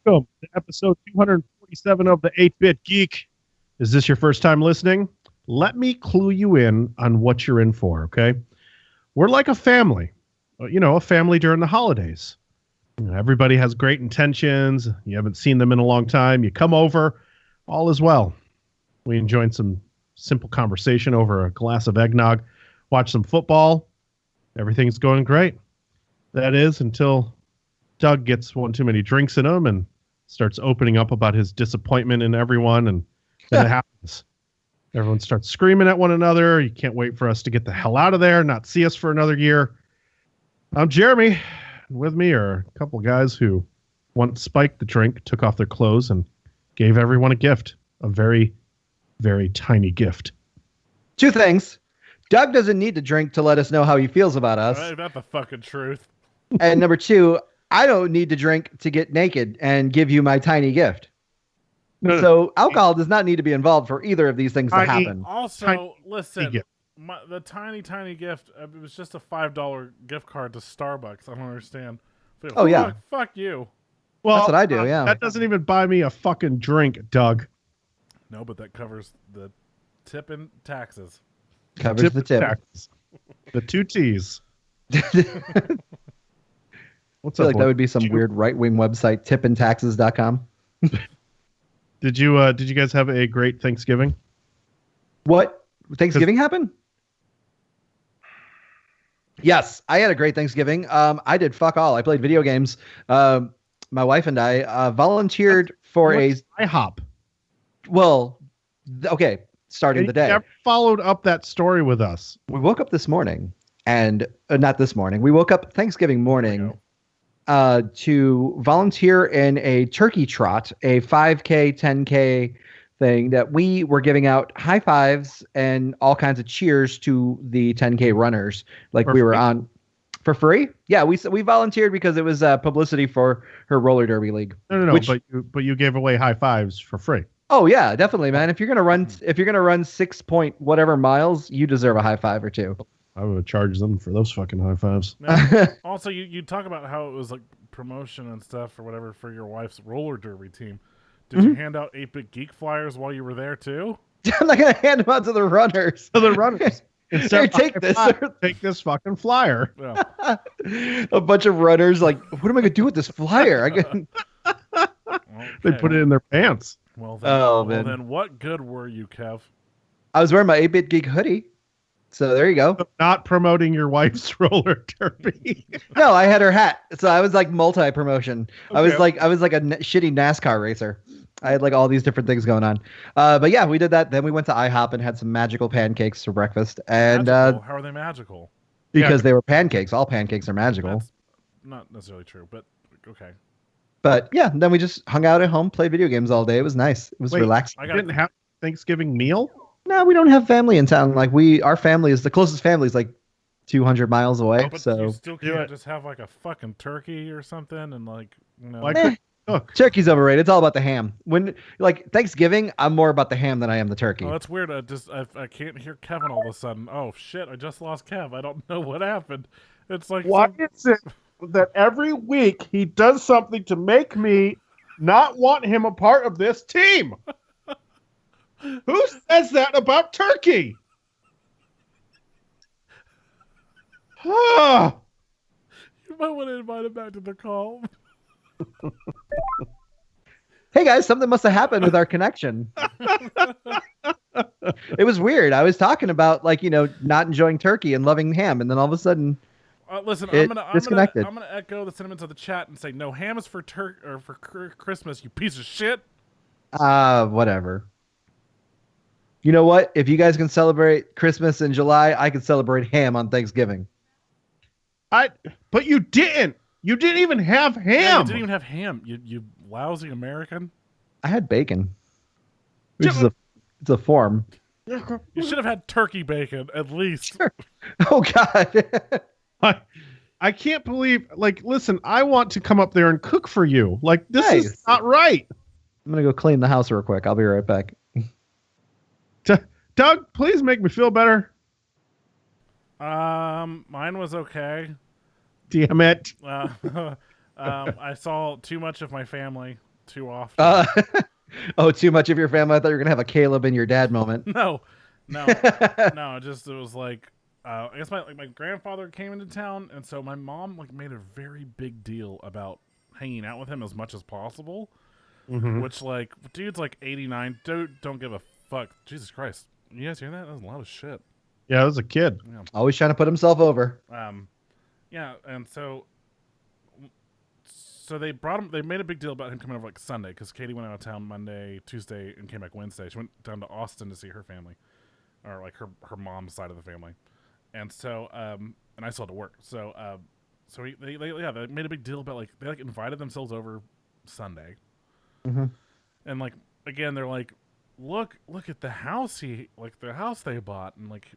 Welcome to episode 247 of the 8-Bit Geek. Is this your first time listening? Let me clue you in on what you're in for, okay? We're like a family, a family during the holidays. Everybody has great intentions. You haven't seen them in a long time. You come over, all is well. We enjoyed some simple conversation over a glass of eggnog, watch some football. Everything's going great. That is until Doug gets one too many drinks in him and starts opening up about his disappointment in everyone, and then it happens. Everyone starts screaming at one another. You can't wait for us to get the hell out of there, not see us for another year. I'm Jeremy. And with me are a couple guys who once spiked the drink, took off their clothes, and gave everyone a gift. A very, very tiny gift. Two things. Doug doesn't need to drink to let us know how he feels about us. Ain't that the fucking truth? And number two, I don't need to drink to get naked and give you my tiny gift. So alcohol does not need to be involved for either of these things to happen. Also, listen, the tiny gift, it was just a $5 gift card to Starbucks. I don't understand. Fuck you. Well, that's what I do, yeah. That doesn't even buy me a fucking drink, Doug. No, but that covers the tip and taxes. Covers the tip. Taxes. The two T's. What's I feel up? like that would be some weird right-wing website, tipandtaxes.com. Did you guys have a great Thanksgiving? What? Thanksgiving happened? Yes, I had a great Thanksgiving. I did fuck all. I played video games. My wife and I volunteered for a IHOP. Well, okay, starting the day. You followed up that story with us. We woke up this morning, and not this morning. We woke up Thanksgiving morning to volunteer in a turkey trot, a 5K, 10K thing that we were giving out high fives and all kinds of cheers to the 10K runners. Like we were on for free. Yeah, we volunteered because it was publicity for her roller derby league. No. But you gave away high fives for free. Oh yeah, definitely, man. If you're gonna run 6 point whatever miles, you deserve a high five or two. I would charge them for those fucking high fives. Now, also, you talk about how it was like promotion and stuff or whatever for your wife's roller derby team. Did you hand out 8-Bit Geek flyers while you were there too? I'm not gonna hand them out to the runners. Here, take this. Take this fucking flyer. Yeah. A bunch of runners like, what am I gonna do with this flyer? They put it in their pants. Well, then what good were you, Kev? I was wearing my 8-Bit Geek hoodie. So there you go. Not promoting your wife's roller derby. No, I had her hat. So I was like multi-promotion. Okay. I was like a shitty NASCAR racer. I had like all these different things going on. But yeah, we did that. Then we went to IHOP and had some magical pancakes for breakfast. And how are they magical? Because they were pancakes. All pancakes are magical. That's not necessarily true, but okay. But yeah, then we just hung out at home, played video games all day. It was nice. It was relaxing. You didn't have Thanksgiving meal? No, we don't have family in town. Like our family is the closest family is like 200 miles away. But so you still can't just have like a fucking turkey or something and like, turkey's overrated. It's all about the ham. When like Thanksgiving, I'm more about the ham than I am the turkey. Oh, that's weird. I can't hear Kevin all of a sudden. Oh shit! I just lost Kev. I don't know what happened. It's like why is it that every week he does something to make me not want him a part of this team? Who says that about turkey? You might want to invite him back to the call. Hey guys, something must have happened with our connection. It was weird. I was talking about not enjoying turkey and loving ham, and then all of a sudden, listen, disconnected. I'm gonna echo the sentiments of the chat and say no ham is for Christmas. You piece of shit. Whatever. You know what? If you guys can celebrate Christmas in July, I can celebrate ham on Thanksgiving. But you didn't. You didn't even have ham. Yeah, you didn't even have ham. You lousy American. I had bacon. It's a form. You should have had turkey bacon at least. Sure. Oh God. I can't believe. Listen, I want to come up there and cook for you. This is not right. I'm gonna go clean the house real quick. I'll be right back. Doug, please make me feel better. Mine was okay. Damn it. I saw too much of my family too often. Oh, too much of your family. I thought you were gonna have a Caleb and your dad moment. No. Just it was like I guess my grandfather came into town, and so my mom like made a very big deal about hanging out with him as much as possible. Mm-hmm. Which like dude's like 89. Don't give a fuck. Jesus Christ. You guys hear that? That's a lot of shit. Yeah, I was a kid. Yeah. Always trying to put himself over. Yeah, and so they brought him. They made a big deal about him coming over like Sunday because Katie went out of town Monday, Tuesday, and came back Wednesday. She went down to Austin to see her family, or like her mom's side of the family, and so and I still had to work. So they made a big deal about like they like invited themselves over Sunday, and like again they're like, look at the house the house they bought, and like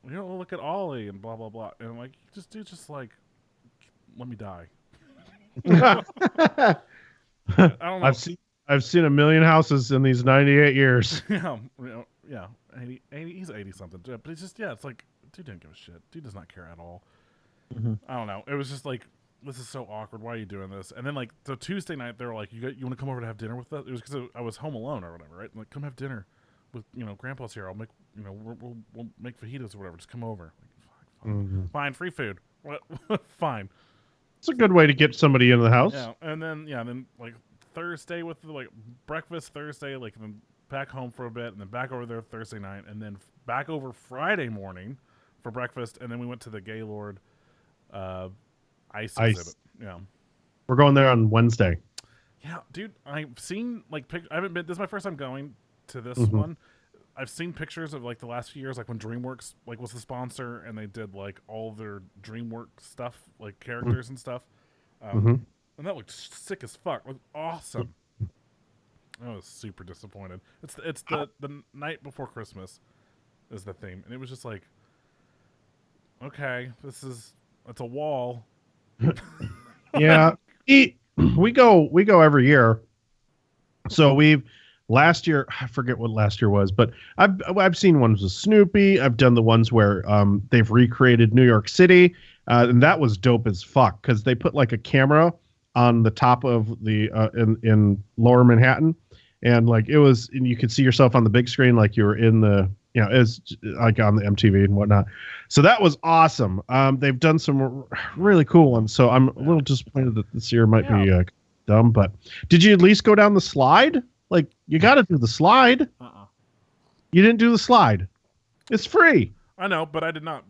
look at Ollie and blah blah blah, and I'm like just like let me die. I don't know. I've seen a million houses in these 98 years. Yeah, 80, he's 80 something. But it's just it's like dude didn't give a shit. Dude does not care at all. I don't know. It was just like this is so awkward. Why are you doing this? And then like the Tuesday night they were like, you want to come over to have dinner with us? It was because I was home alone or whatever, right? I'm like, come have dinner with Grandpa's here. I'll make we'll make fajitas or whatever. Just come over. Like, fine, free food. What? Fine. It's a good way to get somebody into the house. Yeah, and then like Thursday with like breakfast Thursday, like then back home for a bit, and then back over there Thursday night, and then back over Friday morning for breakfast, and then we went to the Gaylord ice exhibit. Yeah, we're going there on Wednesday. Yeah, dude, I've seen like I haven't been. This is my first time going to this one. I've seen pictures of like the last few years, like when DreamWorks like was the sponsor, and they did like all their DreamWorks stuff, like characters and stuff. And that looked sick as fuck. It looked awesome. I was super disappointed. It's the night before Christmas is the theme, and it was just like, okay, it's a wall. Yeah, we go every year. So last year, I forget what last year was, but I've seen ones with Snoopy. I've done the ones where they've recreated New York City, and that was dope as fuck because they put like a camera on the top of the in Lower Manhattan, and like it was, and you could see yourself on the big screen like you were in the it's like on the MTV and whatnot. So that was awesome. They've done some really cool ones. So I'm a little disappointed that this year might be dumb. But did you at least go down the slide? Like, you got to do the slide. You didn't do the slide. It's free. I know, but I did not.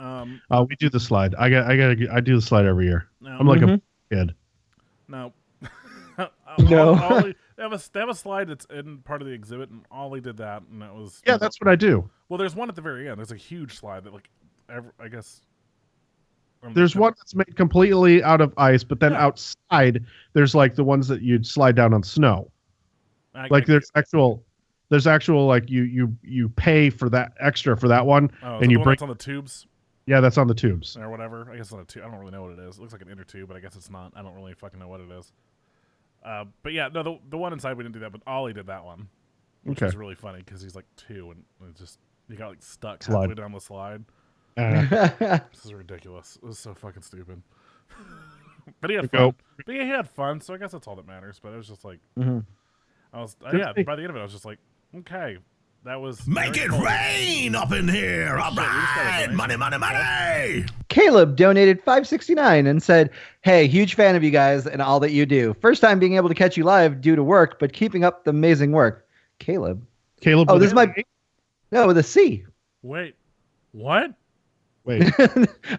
We do the slide. I do the slide every year. No. I'm like a kid. No. No. They have a slide that's in part of the exhibit, and Ollie did that, and that was. Yeah, that's what I do. Well, there's one at the very end. There's a huge slide that, like, I guess. There's one that's made completely out of ice, but then outside, there's like the ones that you'd slide down on snow. There's actual like you pay for that extra for that one, and you bring that's on the tubes. Yeah, that's on the tubes or whatever. I guess it's on a tube. I don't really know what it is. It looks like an inner tube, but I guess it's not. I don't really fucking know what it is. But yeah, no, the one inside we didn't do that, but Ollie did that one, which was really funny because he's like 2 and he got like stuck halfway down the slide. This is ridiculous. It was so fucking stupid. But he had fun. But yeah, he had fun, so I guess that's all that matters. But it was just like, by the end of it, I was just like, okay, that was make it rain up in here. All right, money. Caleb donated $5.69 and said, "Hey, huge fan of you guys and all that you do. First time being able to catch you live due to work, but keeping up the amazing work." Caleb. Oh, this might no with a C. Wait, what? Wait,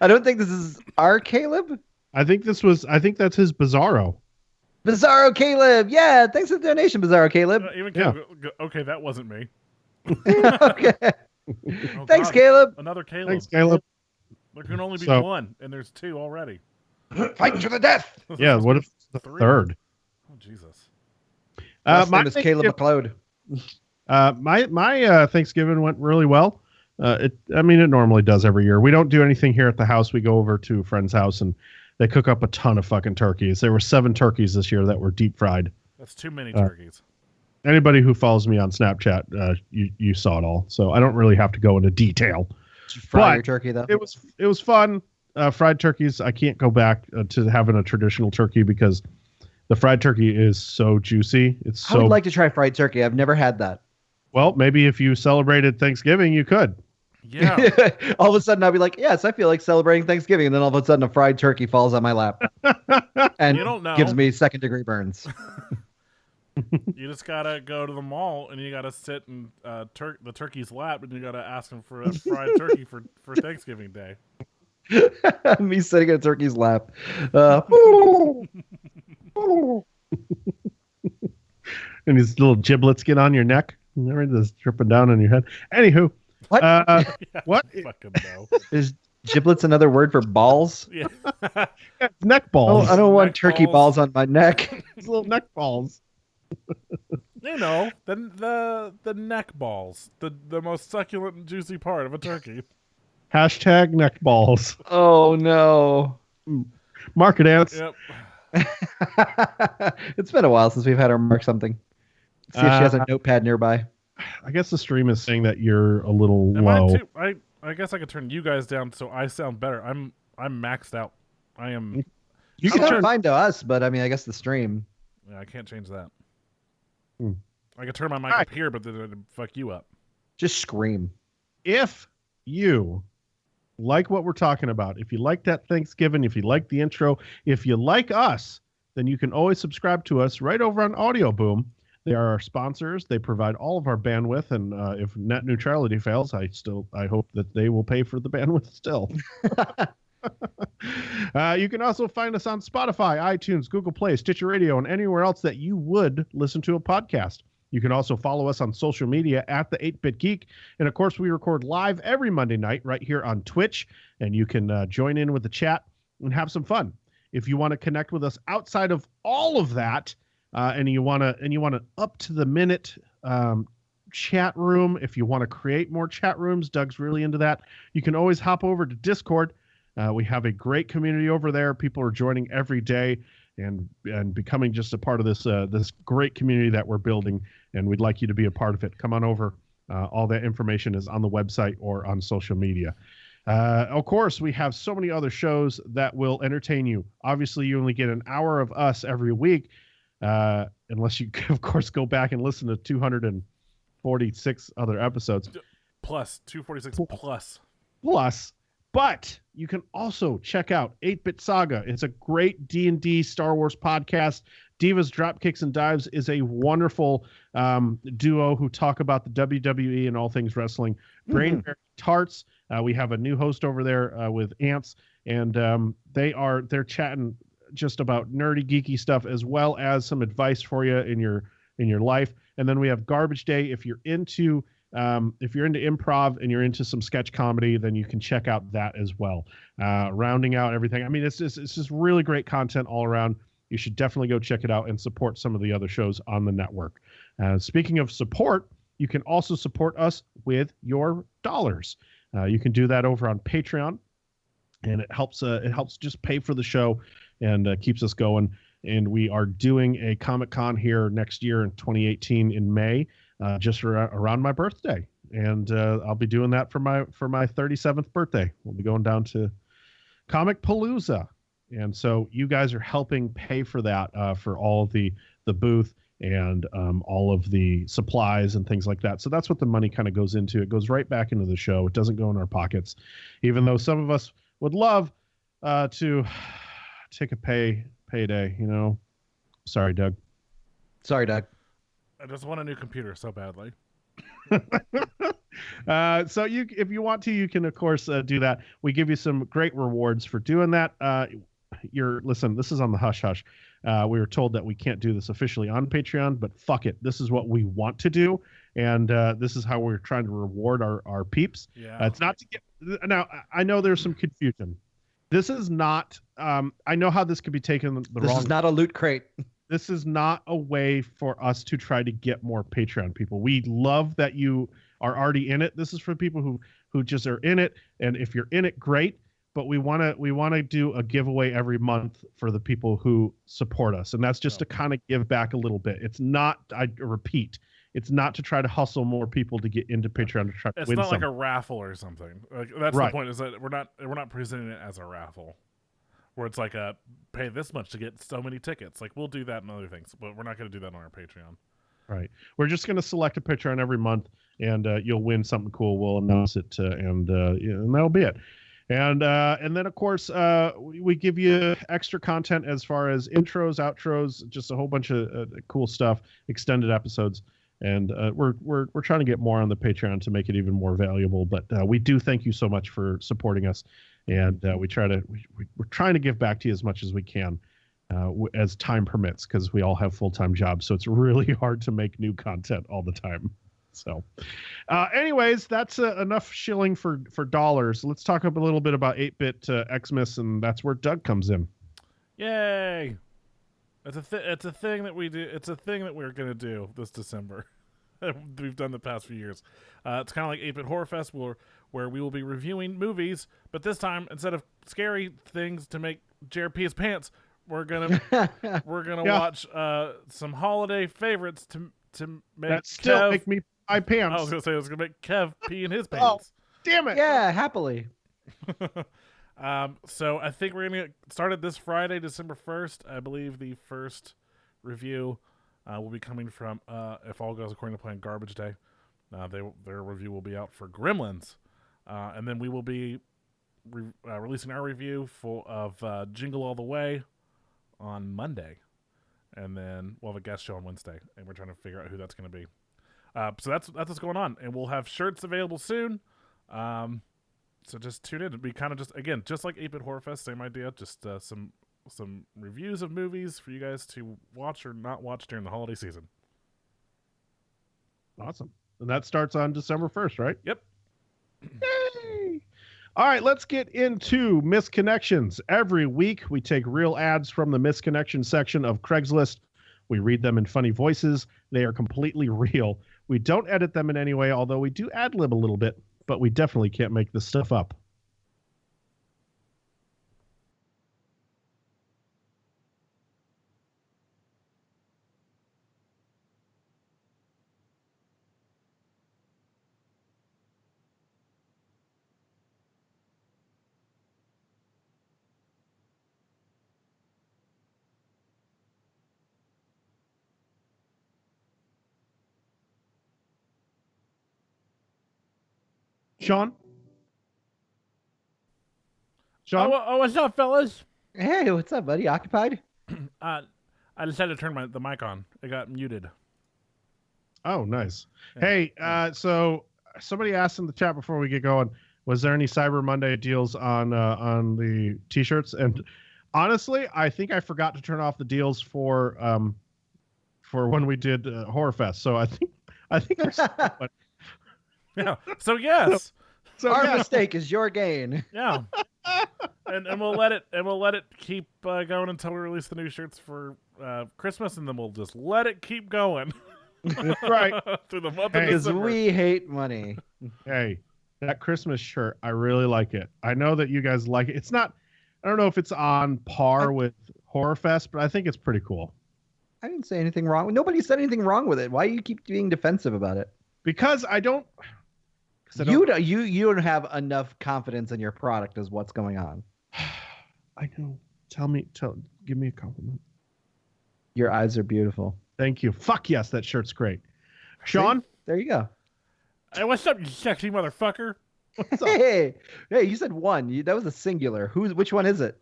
I don't think this is our Caleb. I think that's his Bizarro. Bizarro Caleb. Yeah, thanks for the donation, Bizarro Caleb. Even Caleb, okay, that wasn't me. Okay. Thanks, God, Caleb. Another Caleb. Thanks, Caleb. There can only be one, and there's 2 already. Fighting to the death. Yeah, what if the 3? third? Oh, Jesus. My name is Caleb McLeod. My Thanksgiving went really well. It normally does every year. We don't do anything here at the house. We go over to a friend's house, and they cook up a ton of fucking turkeys. There were 7 turkeys this year that were deep fried. That's too many turkeys. Anybody who follows me on Snapchat, you saw it all. So I don't really have to go into detail. Fry your turkey though. It was fun. Fried turkeys. I can't go back to having a traditional turkey because The fried turkey is so juicy. It's I would so like to try fried turkey. I've never had that. well. Maybe if you celebrated Thanksgiving, you could. Yeah. All of a sudden, I'll be like, yes, I feel like celebrating Thanksgiving. And then all of a sudden, a fried turkey falls on my lap and You don't know. gives me second-degree burns. You just gotta go to the mall and you gotta sit in the turkey's lap and you gotta ask him for a fried turkey for Thanksgiving Day. Me sitting in a turkey's lap. And these little giblets get on your neck. They're just dripping down on your head. Anywho, What? Yeah, what? Fucking no. Is giblets another word for balls? Yeah. It's neck Oh, balls. I don't want Neck turkey balls. balls on my neck. It's little neck balls. You know, the neck balls, the most succulent and juicy part of a turkey. Hashtag neck balls. Oh, no. Market ants. Yep. It's been a while since we've had her mark something. See if she has a notepad nearby. I guess the stream is saying that you're a little Am low. I guess I could turn you guys down so I sound better. I'm maxed out. I am. You Sounds can turn. fine to us, but I mean, I guess the stream. Yeah, I can't change that. Hmm. I could turn my mic Alright. up here, but then it'd fuck you up. Just scream. If you like what we're talking about, if you like that Thanksgiving, if you like the intro, if you like us, then you can always subscribe to us right over on Audio Boom. They are our sponsors. They provide all of our bandwidth, and if net neutrality fails, I hope that they will pay for the bandwidth still. You can also find us on Spotify, iTunes, Google Play, Stitcher Radio, and anywhere else that you would listen to a podcast. You can also follow us on social media at the 8-Bit Geek. And of course, we record live every Monday night right here on Twitch, and you can join in with the chat and have some fun. If you want to connect with us outside of all of that, and you want an up to the minute chat room, if you want to create more chat rooms, Doug's really into that. You can always hop over to Discord. We have a great community over there. People are joining every day and becoming just a part of this this great community that we're building, and we'd like you to be a part of it. Come on over. All that information is on the website or on social media. Of course, we have so many other shows that will entertain you. Obviously, you only get an hour of us every week, unless you, of course, go back and listen to 246 other episodes. Plus 246 plus. But you can also check out 8-Bit Saga. It's a great D&D Star Wars podcast. Divas, Dropkicks, and Dives is a wonderful duo who talk about the WWE and all things wrestling. Brainberry Tarts. We have a new host over there with Ants, and they're chatting just about nerdy, geeky stuff, as well as some advice for you in your life. And then we have Garbage Day. If you're into improv and you're into some sketch comedy, then you can check out that as well. Rounding out everything. I mean, it's just really great content all around. You should definitely go check it out and support some of the other shows on the network. Speaking of support, you can also support us with your dollars. You can do that over on Patreon, and it helps just pay for the show and keeps us going. And we are doing a Comic-Con here next year in 2018 in May. Just around my birthday, and I'll be doing that for my 37th birthday. We'll be going down to Comic Palooza, and so you guys are helping pay for that, for all of the booth and all of the supplies and things like that. So that's what the money kind of goes into. It goes right back into the show. It doesn't go in our pockets, even though some of us would love to take a payday. You know, sorry, Doug. Sorry, Doug. I just want a new computer so badly. So if you want to, you can of course do that. We give you some great rewards for doing that. Listen, this is on the hush hush. We were told that we can't do this officially on Patreon, but fuck it. This is what we want to do. And this is how we're trying to reward our peeps. Yeah. It's not to get, now I know there's some confusion. This is not, I know how this could be taken the wrong. This is not a loot crate. This is not a way for us to try to get more Patreon people. We love that you are already in it. This is for people who just are in it. And if you're in it, great. But we want to do a giveaway every month for the people who support us. And that's just to kind of give back a little bit. It's not, I repeat, it's not to try to hustle more people to get into Patreon to try to win It's not something. like a raffle or something. Like, that's Right. the point, is that we're not presenting it as a raffle. where it's like pay this much to get so many tickets. Like we'll do that and other things, but we're not going to do that on our Patreon. Right. We're just going to select a picture on every month, and you'll win something cool. We'll announce it, and that'll be it. And then, of course, we give you extra content as far as intros, outros, just a whole bunch of cool stuff, extended episodes. And we're trying to get more on the Patreon to make it even more valuable. But we do thank you so much for supporting us, and we're trying to give back to you as much as we can. As time permits, because we all have full-time jobs, so it's really hard to make new content all the time. So anyways, that's enough shilling for dollars. Let's talk a little bit about 8-bit Xmas, and that's where Doug comes in. Yay! It's a thing that we do. It's a thing that we're gonna do this December. We've done the past few years. It's kind of like 8-bit Horror Fest, where we will be reviewing movies, but this time instead of scary things to make Jared pee his pants, we're gonna watch some holiday favorites to make that still Kev, make me pee my pants. I was gonna say it's gonna make Kev pee in his pants. Oh, damn it! Yeah, happily. So I think we're gonna get started this Friday, December 1st. I believe the first review will be coming from if all goes according to plan, Garbage Day. Their review will be out for Gremlins, and then we will be releasing our review of Jingle All the Way on Monday, and then we'll have a guest show on Wednesday, and we're trying to figure out who that's going to be. So that's what's going on, and we'll have shirts available soon. So just tune in. It'll be kind of just like 8-bit Horror Fest, same idea. Just some reviews of movies for you guys to watch or not watch during the holiday season. Awesome. And that starts on December 1st, right? Yep. Yay! All right, let's get into misconnections. Every week, we take real ads from the misconnection section of Craigslist. We read them in funny voices. They are completely real. We don't edit them in any way, although we do ad-lib a little bit, but we definitely can't make this stuff up. Sean? Oh, what's up, fellas? Hey, what's up, buddy? Occupied? I decided to turn the mic on. It got muted. Oh, nice. Yeah. Hey, so somebody asked in the chat before we get going, was there any Cyber Monday deals on the T-shirts? And honestly, I think I forgot to turn off the deals for when we did Horror Fest. So I think there's Yeah. So yes. So Our yeah. mistake is your gain. Yeah. and we'll let it keep going until we release the new shirts for Christmas, and then we'll just let it keep going. Right. Through the month of Because December. we hate money. Hey, that Christmas shirt, I really like it. I know that you guys like it. It's not, I don't know if it's on par with Horror Fest, but I think it's pretty cool. I didn't say anything wrong. Nobody said anything wrong with it. Why do you keep being defensive about it? Because I don't. You don't have enough confidence in your product is what's going on. I know. Give me a compliment. Your eyes are beautiful. Thank you. Fuck yes, that shirt's great. Sean? There you go. Hey, what's up, you sexy motherfucker? What's up? Hey, you said one. That was a singular. Which one is it?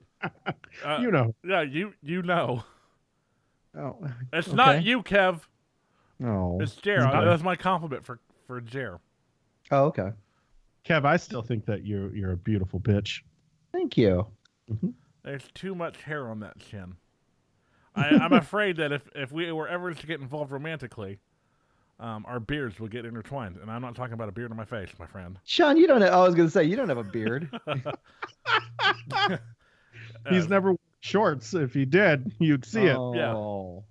You know. Yeah, you know. Oh, It's okay. not you, Kev. Oh, It's Jer. That's my compliment for Jer. oh, okay. Kev, I still think that you're a beautiful bitch. Thank you. There's too much hair on that chin. I'm afraid that if we were ever to get involved romantically, our beards would get intertwined. And I'm not talking about a beard on my face, my friend. Sean, you don't have, I was going to say, you don't have a beard. He's never worn shorts. If he did, you'd see it. Oh,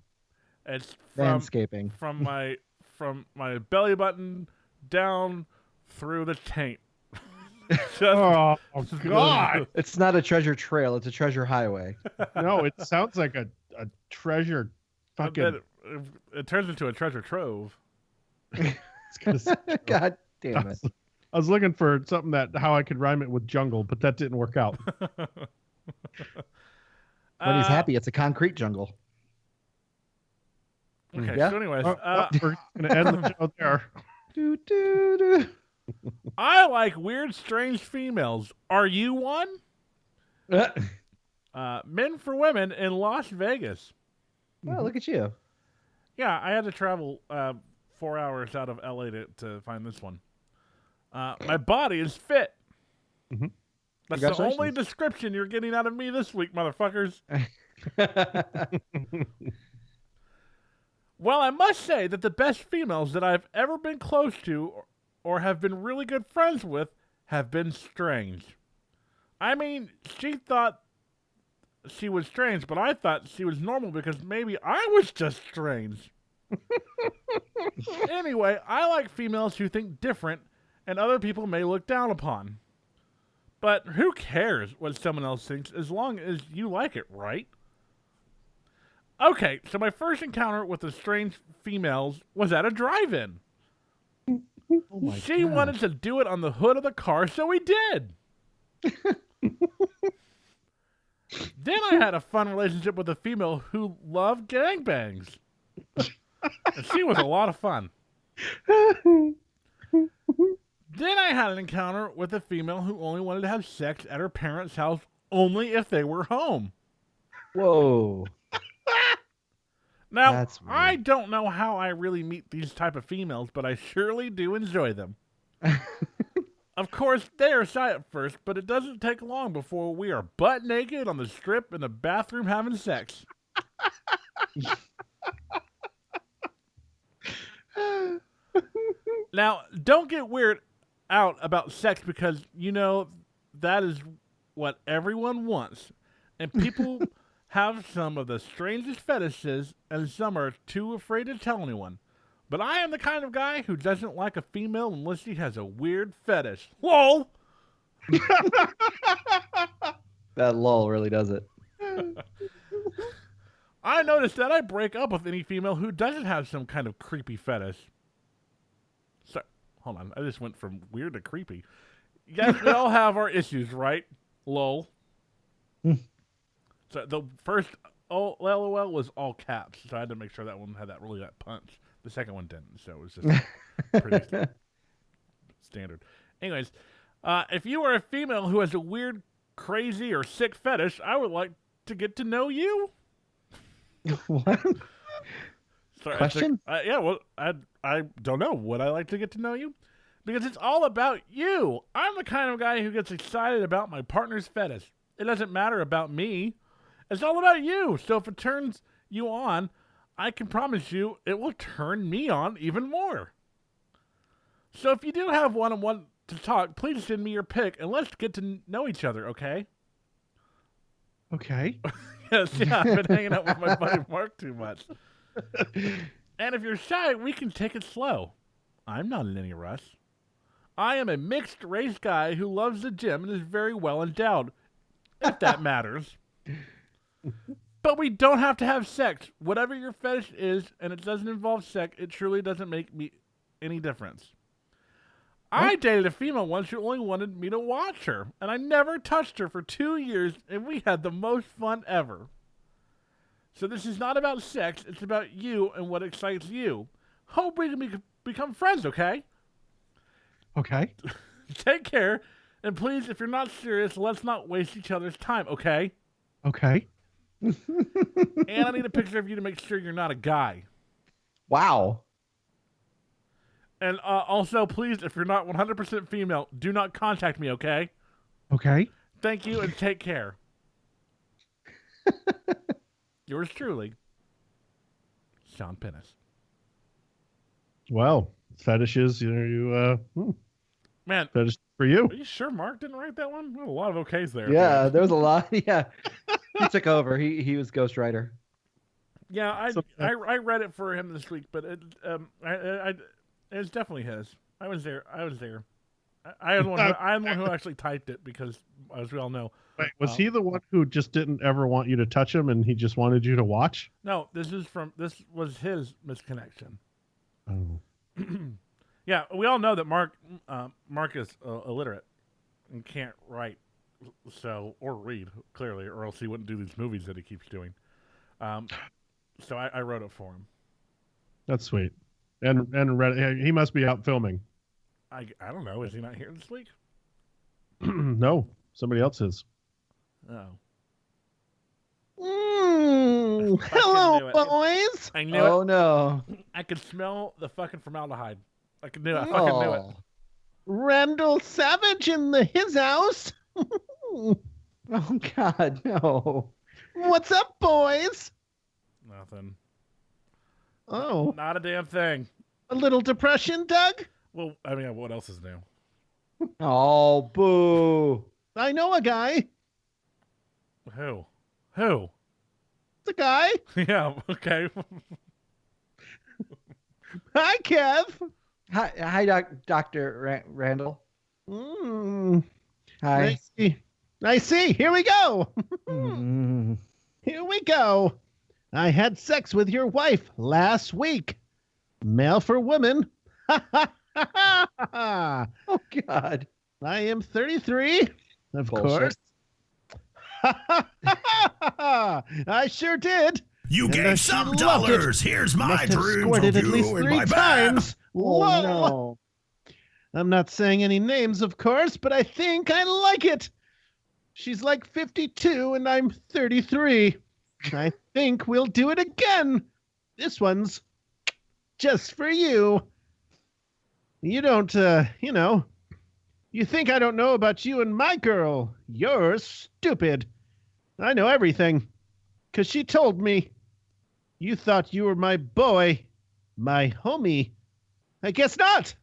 It's landscaping. from my belly button down through the taint. Just, Oh, God. It's not a treasure trail. It's a treasure highway. No, it sounds like a treasure fucking. it turns into a treasure trove. God damn it. I was looking for something how I could rhyme it with jungle, but that didn't work out. When he's happy, it's a concrete jungle. Okay, Yeah. so anyways, We're gonna end the show there. Do, do, do. I like weird, strange females. Are you one? Men for Women in Las Vegas. Oh, look at you. Yeah, I had to travel 4 hours out of LA to find this one. My body is fit. Mhm. That's the only Congratulations. description you're getting out of me this week, motherfuckers. Well, I must say that the best females that I've ever been close to or have been really good friends with have been strange. I mean, she thought she was strange, but I thought she was normal because maybe I was just strange. Anyway, I like females who think different and other people may look down upon. But who cares what someone else thinks as long as you like it, right? Okay, so my first encounter with the strange females was at a drive-in. Oh my She God. wanted to do it on the hood of the car, so we did. Then I had a fun relationship with a female who loved gangbangs. And she was a lot of fun. Then I had an encounter with a female who only wanted to have sex at her parents' house only if they were home. Whoa. Now, That's weird. I don't know how I really meet these type of females, but I surely do enjoy them. Of course, they are shy at first, but it doesn't take long before we are butt naked on the strip in the bathroom having sex. Now, don't get weird out about sex because, you know, that is what everyone wants. And people have some of the strangest fetishes, and some are too afraid to tell anyone. But I am the kind of guy who doesn't like a female unless she has a weird fetish. LOL! That lull really does it. I noticed that I break up with any female who doesn't have some kind of creepy fetish. So, hold on. I just went from weird to creepy. Yes, we all have our issues, right? LOL. So the first LOL was all caps, so I had to make sure that one had that punch. The second one didn't, so it was just pretty standard. Anyways, if you are a female who has a weird, crazy, or sick fetish, I would like to get to know you. What? Sorry, Question? Yeah, well, I don't know. Would I like to get to know you? Because it's all about you. I'm the kind of guy who gets excited about my partner's fetish. It doesn't matter about me. It's all about you. So if it turns you on, I can promise you it will turn me on even more. So if you do have one-on-one to talk, please send me your pic and let's get to know each other, okay? Okay. Yes, yeah, I've been hanging out with my buddy Mark too much. And if you're shy, we can take it slow. I'm not in any rush. I am a mixed race guy who loves the gym and is very well endowed, if that matters. But we don't have to have sex. Whatever your fetish is, and it doesn't involve sex, it truly doesn't make me any difference. I dated a female once who only wanted me to watch her, and I never touched her for 2 years, and we had the most fun ever. So this is not about sex, it's about you and what excites you. Hope we can become friends, okay? Okay. Take care, and please, if you're not serious, let's not waste each other's time, okay? Okay. And I need a picture of you to make sure you're not a guy. Wow. And also, please, if you're not 100% female, do not contact me, okay? Okay. Thank you, and take care. Yours truly, Sean Pennis. Well, fetishes, Man, fetish for you. are you sure Mark didn't write that one? A lot of okays there. Yeah, there was a lot. Yeah. He took over. He was ghostwriter. Yeah, So- I read it for him this week, but it's definitely his. I was there. I'm the one who actually typed it because, as we all know, Wait, was he the one who just didn't ever want you to touch him and he just wanted you to watch? no, this was his misconnection. Oh. Yeah, we all know that Mark is illiterate and can't write So, or read, clearly, or else he wouldn't do these movies that he keeps doing. So I wrote it for him. That's sweet. And he must be out filming. I don't know. Is he not here this week? No, somebody else is. Oh. Hello, knew it. boys. I knew Oh it. no. I could smell the fucking formaldehyde. I could do it. I fucking knew it. Oh. Randall Savage in his house. Oh God, no. What's up, boys? Nothing. Oh, Not a damn thing. a little depression, Doug? Well, I mean, what else is new? Oh, boo. I know a guy. Who? It's a guy. Yeah, okay. Hi, Kev. Hi, Dr. Randall. Mm, Hi. I see. Here we go. Mm. Here we go. I had sex with your wife last week. Male for woman. Oh God. I am 33, of Bullshit. course. I sure did. You And gave she some loved it. dollars. Here's my Must have dreams squirted of at least you in 3 my bed. times. Oh Whoa. no. I'm not saying any names, of course, but I think I like it. She's like 52 and I'm 33. I think we'll do it again. This one's just for you. You don't, you think I don't know about you and my girl. You're stupid. I know everything. 'Cause she told me. You thought you were my boy, my homie. I guess not.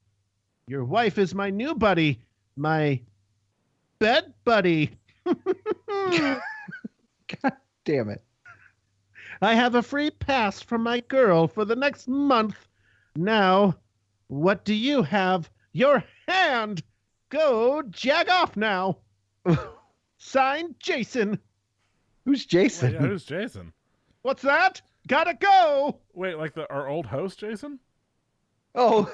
Your wife is my new buddy, my bed buddy. God damn it. I have a free pass from my girl for the next month. Now, what do you have? Your hand. Go jag off now. Signed, Jason. Who's Jason? Wait, who's Jason? What's that? Gotta go. Wait, like our old host, Jason? Oh.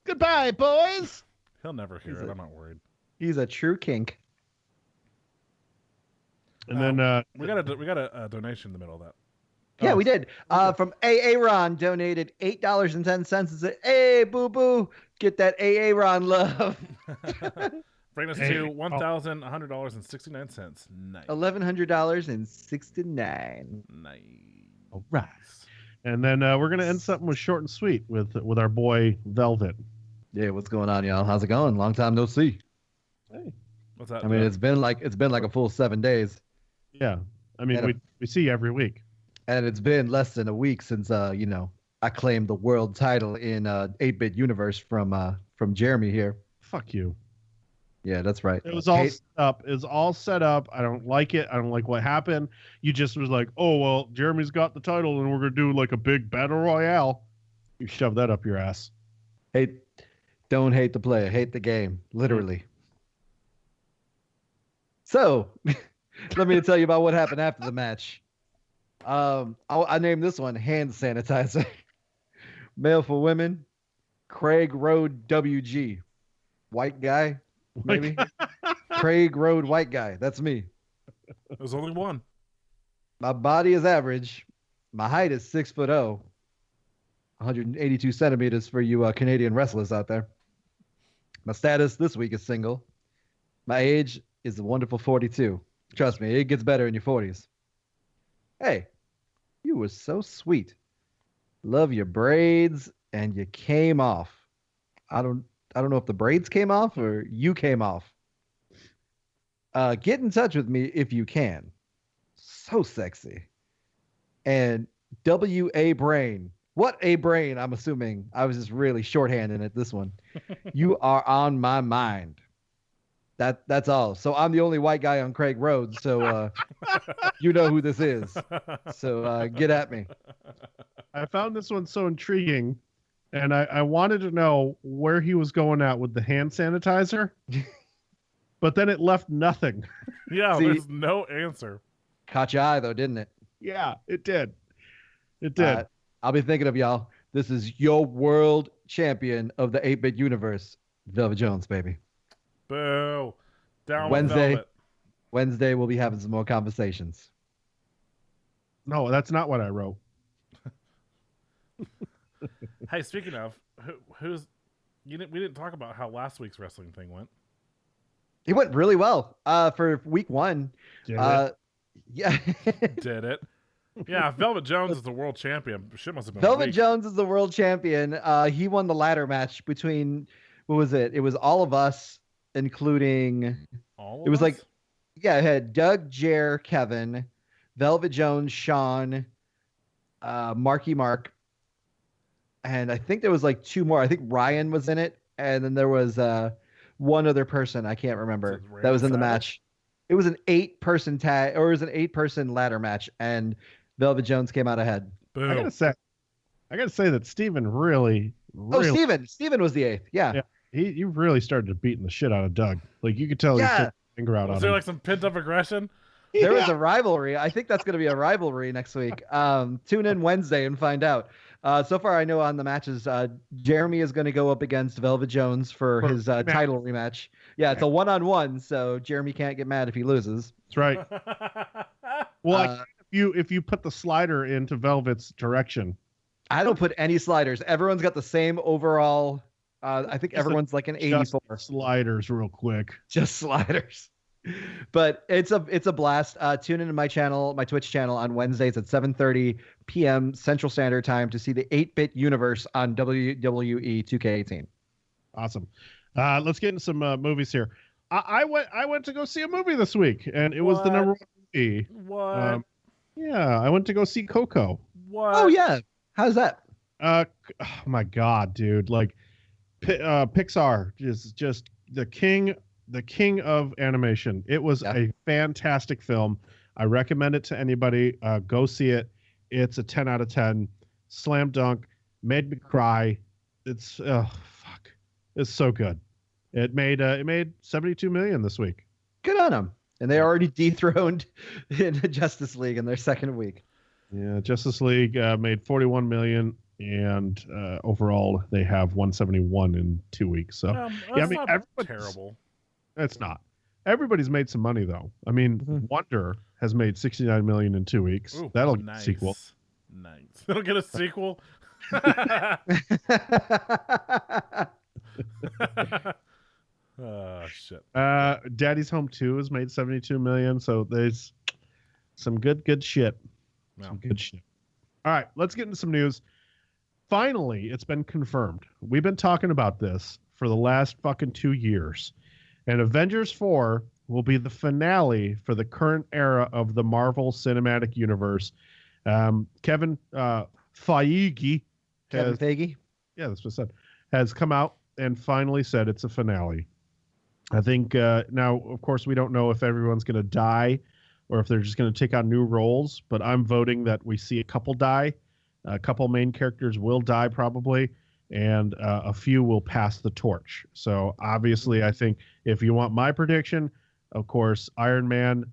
Goodbye, boys. He'll never hear it. I'm not worried. He's a true kink. And then We got a donation in the middle of that. Yeah, we did. From AA Ron donated $8.10 and said, "Hey, boo boo, get that AA Ron love." Bring us Hey, to $1,100.69. Nice. $1,100.69. Nice. all right. And then we're gonna end something with short and sweet with our boy Velvet. Yeah, what's going on, y'all? How's it going? Long time no see. Hey. What's that? I mean, it's been like a full 7 days, Yeah. I mean, And we see you every week. and it's been less than a week since I claimed the world title in 8-bit universe from Jeremy here. Fuck you. Yeah, that's right. It was all set up. It was all set up. I don't like it. I don't like what happened. You just was like, oh well, Jeremy's got the title, and we're gonna do like a big battle royale. You shove that up your ass. Don't hate the player, hate the game, literally. So, let me tell you about what happened after the match. I named this one hand sanitizer. Male for women, Craig Road WG, white guy, maybe. Craig Road white guy. That's me. There's only one. My body is average. My height is 6'0", 182 centimeters for you Canadian wrestlers out there. My status this week is single. My age is a wonderful 42. Trust me, it gets better in your 40s. Hey, you were so sweet. Love your braids, and you came off. I don't know if the braids came off or you came off. Get in touch with me if you can. So sexy. And W.A. Brain. What a brain, I'm assuming. I was just really shorthanding it, this one. You are on my mind. That's all. So I'm the only white guy on Craig Road, so you know who this is. So get at me. I found this one so intriguing, and I wanted to know where he was going at with the hand sanitizer, but then it left nothing. Yeah, See- there's no answer. Caught your eye, though, didn't it? Yeah, it did. It did. I'll be thinking of y'all. This is your world champion of the 8-bit universe, Velvet Jones, baby. Boo. Down Wednesday. with Velvet. Wednesday, we'll be having some more conversations. No, that's not what I wrote. Hey, speaking of, who's we didn't talk about how last week's wrestling thing went. It went really well for week 1. Yeah. Did it? Yeah, Velvet Jones is the world champion. Shit must have been Velvet weak. Jones is the world champion. He won the ladder match between, what was it? It was all of us, including, All it was of like, us? yeah, it had Doug, Jer, Kevin, Velvet Jones, Sean, Marky Mark, and I think there was like 2 more. I think Ryan was in it, and then there was one other person I can't remember Was it that was in the Randy match. It was an 8-person tag, or it was an 8-person ladder match, and Velvet Jones came out ahead. Boo. I gotta say that Steven really, Oh, really, Steven was the 8th. Yeah. yeah, he really started to beating the shit out of Doug. Like you could tell he Yeah. took his finger out Was on there him. like some pent up aggression? There was a rivalry. I think that's going to be a rivalry next week. Tune in Wednesday and find out. So far, I know on the matches, Jeremy is going to go up against Velvet Jones for his title rematch. Yeah, it's a 1-on-1, so Jeremy can't get mad if he loses. That's right. Well, if you put the slider into Velvet's direction, I don't put any sliders. Everyone's got the same overall. I think everyone's like an 84. just sliders real quick. Just sliders. But it's a blast. Tune into my channel, my Twitch channel on Wednesdays at 7:30 p.m. Central Standard Time to see the 8-bit universe on WWE 2K18. Awesome. Let's get into some movies here. I went to go see a movie this week, and it was the What? #1 movie. What? Yeah, I went to go see Coco. What? Oh yeah, how's that? Oh my God, dude! Like, Pixar is just the king of animation. It was a fantastic film. I recommend it to anybody. Go see it. It's a 10 out of 10. Slam dunk. Made me cry. It's fuck. It's so good. It made 72 million this week. Good on them. And they already dethroned in Justice League in their second week. Yeah, Justice League made 41 million, and overall they have 171 in 2 weeks. So That's yeah, I mean, not everybody's terrible. It's not. Everybody's made some money though. I mean, Wonder has made 69 million in 2 weeks. Ooh, That'll get nice. a sequel. Nice. It'll get a sequel. Oh shit. Daddy's Home 2 has made 72 million. So there's some good shit. No. Some good shit. All right, let's get into some news. Finally, it's been confirmed. We've been talking about this for the last fucking 2 years. And Avengers 4 will be the finale for the current era of the Marvel Cinematic Universe. Kevin Feige Kevin Feige. Yeah, that's what I said. Has come out and finally said it's a finale. I think now, of course, we don't know if everyone's going to die or if they're just going to take on new roles, but I'm voting that we see a couple die. A couple main characters will die probably, and a few will pass the torch. So obviously, I think if you want my prediction, of course, Iron Man,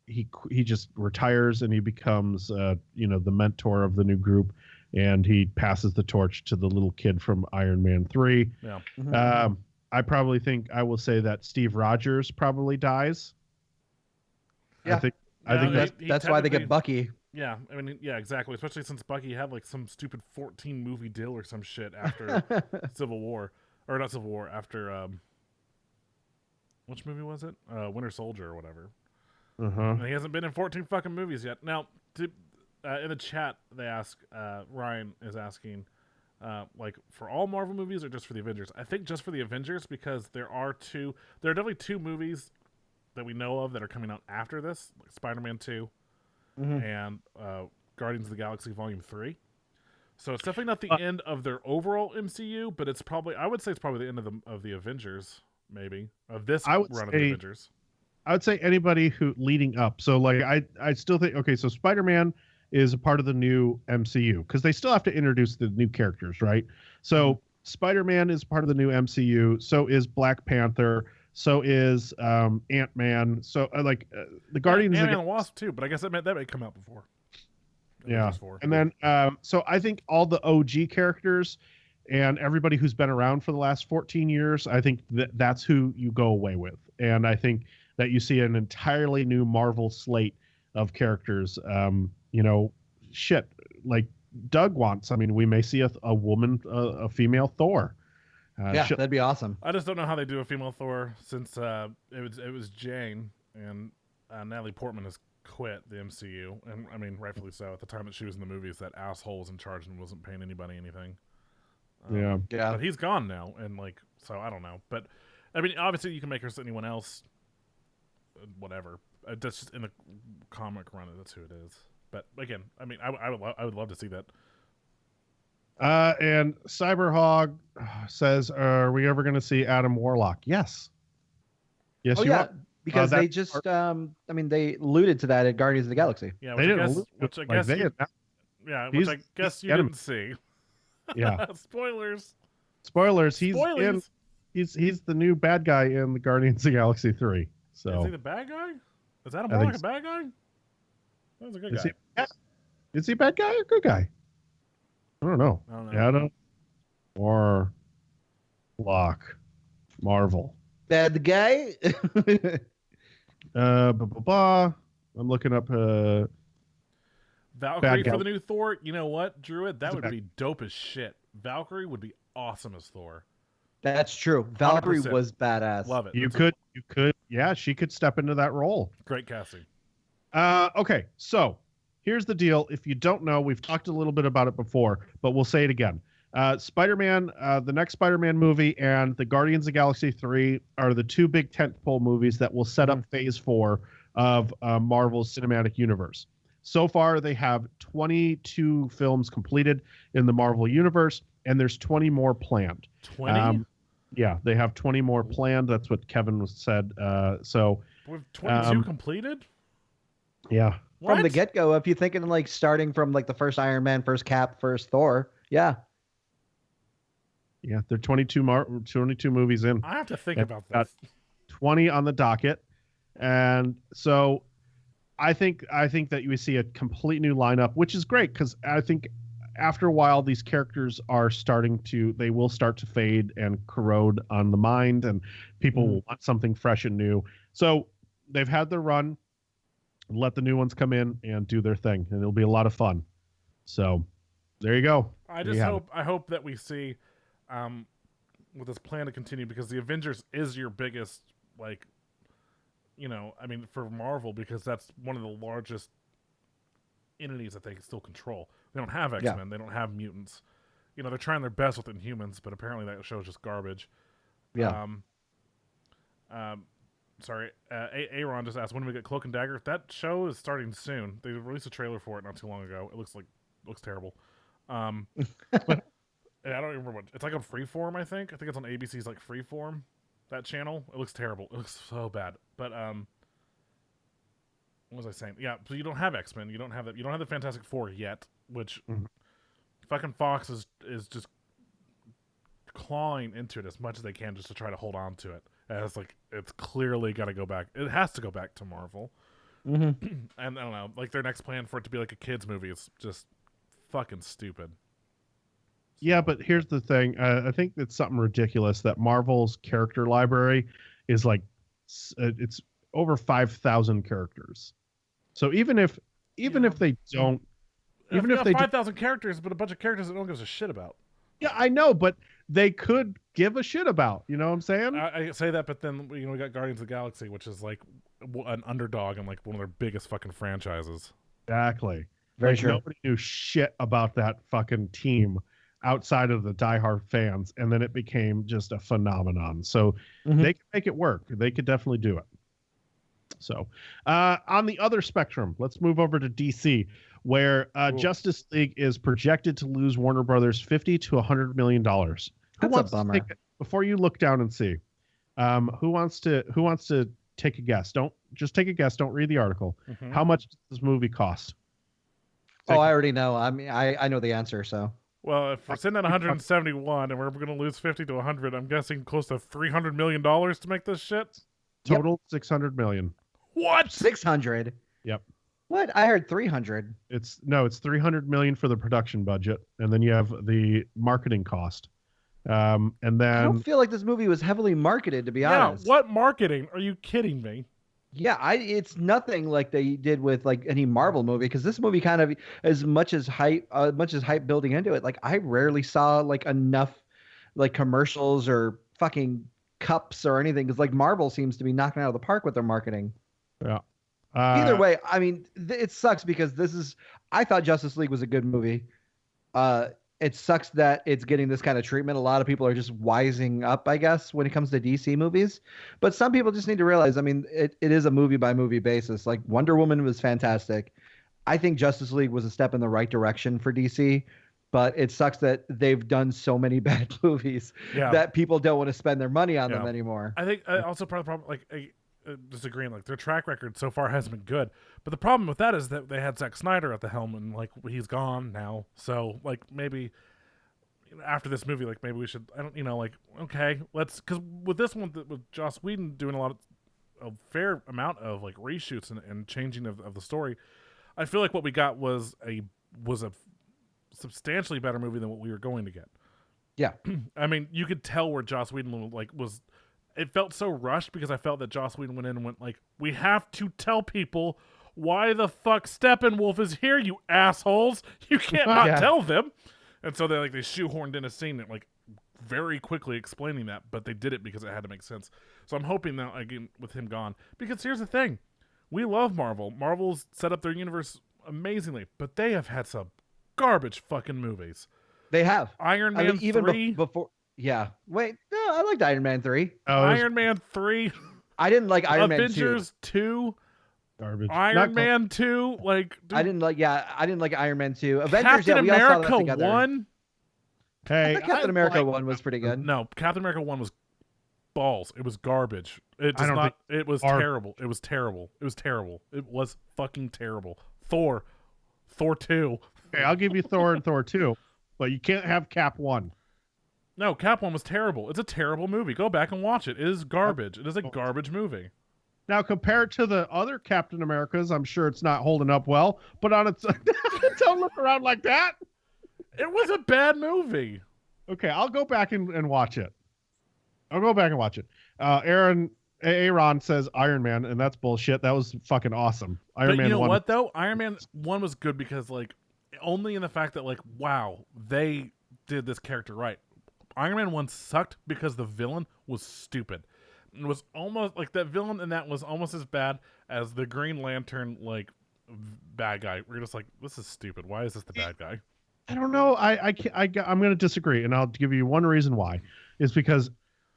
he just retires and he becomes the mentor of the new group, and he passes the torch to the little kid from Iron Man 3. Yeah. Mm-hmm. I probably think I will say that Steve Rogers probably dies. Yeah. I think That's why they get Bucky. Yeah, I mean, yeah, exactly. Especially since Bucky had like some stupid 14 movie deal or some shit after Civil War, or not Civil War, after which movie was it? Winter Soldier or whatever. And he hasn't been in 14 fucking movies yet. Now, in the chat, they ask, Ryan is asking, like for all Marvel movies or just for the Avengers? I think just for the Avengers, because there are definitely 2 movies that we know of that are coming out after this, like Spider-Man 2 and Guardians of the Galaxy Volume 3. So it's definitely not the end of their overall MCU, but it's probably, I would say it's probably the end of the Avengers, maybe, of this run of the Avengers. I would say anybody who leading up. So like I still think, okay, so Spider-Man is a part of the new MCU because they still have to introduce the new characters, right? So Spider-Man is part of the new MCU. So is Black Panther. So is Ant-Man. So the Guardians. Yeah, Ant-Man and Wasp too, but I guess that may come out before. Yeah, and then so I think all the OG characters and everybody who's been around for the last 14 years, I think that's who you go away with. And I think that you see an entirely new Marvel slate of characters. Shit, like Doug wants. I mean, we may see a woman, a female Thor. That'd be awesome. I just don't know how they do a female Thor since it was Jane, and Natalie Portman has quit the MCU, and I mean rightfully so. At the time that she was in the movies, that asshole was in charge and wasn't paying anybody anything. Yeah. But he's gone now, and like, so I don't know. But I mean, obviously you can make her anyone else, whatever. That's just in the comic run. That's who it is. But again, I mean, I would love to see that. And Cyberhog says, "Are we ever going to see Adam Warlock?" Yes. Yes, you are. Because they just, they alluded to that at Guardians of the Galaxy. Yeah, they didn't. Which I guess you didn't see. Yeah. Spoilers. He's the new bad guy in the Guardians of the Galaxy 3. So is he the bad guy? Is Adam Warlock a bad guy? That was a good guy. Is he a bad guy or good guy? I don't know. Adam Warlock, Marvel. Bad guy? I'm looking up Valkyrie for the new Thor. You know what, Druid? That would be dope as shit. Valkyrie would be awesome as Thor. That's true. Valkyrie 100%. Was badass. Love it. You could. Yeah, she could step into that role. Great casting. Okay, so here's the deal. If you don't know, we've talked a little bit about it before, but we'll say it again. Spider-Man, the next Spider-Man movie, and the Guardians of the Galaxy 3 are the two big tentpole movies that will set up Phase 4 of Marvel's Cinematic Universe. So far, they have 22 films completed in the Marvel Universe, and there's 20 more planned. 20? Yeah, they have 20 more planned. That's what Kevin said. So with 22 completed? Yeah. What? From the get-go, if you're thinking like starting from like the first Iron Man, first Cap, first Thor, yeah. Yeah, they're 22 movies in. I have to think about this. 20 on the docket. And so I think that you see a complete new lineup, which is great because I think after a while these characters they will start to fade and corrode on the mind, and people will want something fresh and new. So they've had their run. Let the new ones come in and do their thing, and it'll be a lot of fun. So there you go. I hope that we see with this plan to continue, because the Avengers is your biggest, for Marvel, because that's one of the largest entities that they can still control. They don't have X-Men. Yeah. They don't have mutants. They're trying their best with Inhumans, but apparently that show is just garbage. Yeah. Sorry, Aaron just asked, when do we get Cloak and Dagger? That show is starting soon. They released a trailer for it not too long ago. It looks terrible. I don't even remember what it's like on Freeform. I think it's on ABC's Freeform. That channel. It looks terrible. It looks so bad. But what was I saying? Yeah, so you don't have X-Men. You don't have that. You don't have the Fantastic Four yet, which fucking Fox is just clawing into it as much as they can just to try to hold on to it. As it's clearly got to go back. It has to go back to Marvel. And I don't know, their next plan for it to be a kids movie is just fucking stupid. Yeah, but here's the thing. I think it's something ridiculous that Marvel's character library is it's over 5,000 characters. So even if they don't, even if they 5,000 characters, but a bunch of characters that no one gives a shit about. Yeah, I know, but they could give a shit about. You know what I'm saying? I say that, but then we got Guardians of the Galaxy, which is an underdog and one of their biggest fucking franchises. Exactly. Very true. Nobody knew shit about that fucking team outside of the diehard fans, and then it became just a phenomenon. So they could make it work. They could definitely do it. So on the other spectrum, let's move over to DC, where Justice League is projected to lose Warner Brothers $50 to $100 million. That's a bummer. Before you look down and see, who wants to take a guess? Don't just take a guess. Don't read the article. How much does this movie cost? I already know. I mean, I know the answer. So. Well, if we're sitting at 171 and we're going to lose 50 to 100, I'm guessing close to $300 million to make this shit. Total $600 million. What? 600? Yep. What? I heard 300. It's $300 million for the production budget, and then you have the marketing cost. And I then don't feel like this movie was heavily marketed, to be honest. What marketing? Are you kidding me? Yeah, it's nothing like they did with like any Marvel movie, because this movie kind of, as much as hype building into it, like I rarely saw like enough like commercials or fucking cups or anything, because like Marvel seems to be knocking it out of the park with their marketing. yeah. Either way, I mean, it sucks because I thought Justice League was a good movie. Uh, it sucks that it's getting this kind of treatment. A lot of people are just wising up, I guess, when it comes to DC movies. But some people just need to realize, I mean, it is a movie by movie basis. Like Wonder Woman was fantastic. I think Justice League was a step in the right direction for DC, but it sucks that they've done so many bad movies that people don't want to spend their money on them anymore. I think also part of the problem, like, disagreeing, like their track record so far hasn't been good. But the problem with that is that they had Zack Snyder at the helm, and like he's gone now. So like maybe after this movie, like maybe we should, I don't, like, okay, let's, because with this one, with Joss Whedon doing a fair amount of like reshoots and changing of the story, I feel like what we got was a substantially better movie than what we were going to get. Yeah. I mean, you could tell where Joss Whedon was. It felt so rushed because I felt that Joss Whedon went in and went like, we have to tell people why the fuck Steppenwolf is here, you assholes. You can't not tell them. And so they shoehorned in a scene that like very quickly explaining that, but they did it because it had to make sense. So I'm hoping that, again, with him gone, because here's the thing. We love Marvel. Marvel's set up their universe amazingly, but they have had some garbage fucking movies. They have. Iron Man 3. Before. Yeah. Wait. No, I liked Iron Man 3. Iron Man 3. I didn't like Iron Man 2. Avengers 2. Garbage. Iron Man 2. Like, dude, I didn't like Iron Man 2. Avengers, Captain we all saw that America together. 1. Hey, I thought Captain America 1 was pretty good. No, Captain America 1 was balls. It was garbage. It was terrible. It was terrible. It was terrible. It was fucking terrible. Thor 2. Okay, I'll give you Thor and Thor 2, but you can't have Cap 1. No, Cap 1 was terrible. It's a terrible movie. Go back and watch it. It is garbage. It is a garbage movie. Now, compared to the other Captain Americas, I'm sure it's not holding up well, but on its don't look around like that. It was a bad movie. Okay, I'll go back and watch it. Aaron says Iron Man, and that's bullshit. That was fucking awesome. Iron Man you know 1. what, though? Iron Man 1 was good because, like, only in the fact that, like, wow, they did this character right. Iron Man 1 sucked because the villain was stupid. It was almost like that villain, and that was almost as bad as the Green Lantern, like, bad guy. We're just like, this is stupid. Why is this the bad guy? I don't know. I'm going to disagree, and I'll give you one reason why. Is because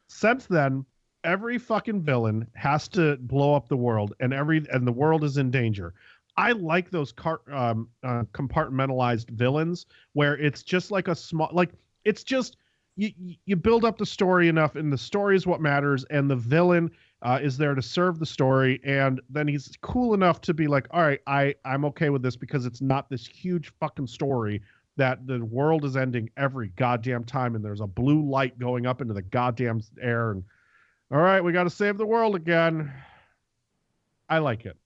since then, every fucking villain has to blow up the world, and the world is in danger. I like those compartmentalized villains where it's just like a small, like it's just you build up the story enough, and the story is what matters, and the villain is there to serve the story, and then he's cool enough to be like, all right, I'm okay with this because it's not this huge fucking story that the world is ending every goddamn time, and there's a blue light going up into the goddamn air, and all right, we got to save the world again. I like it.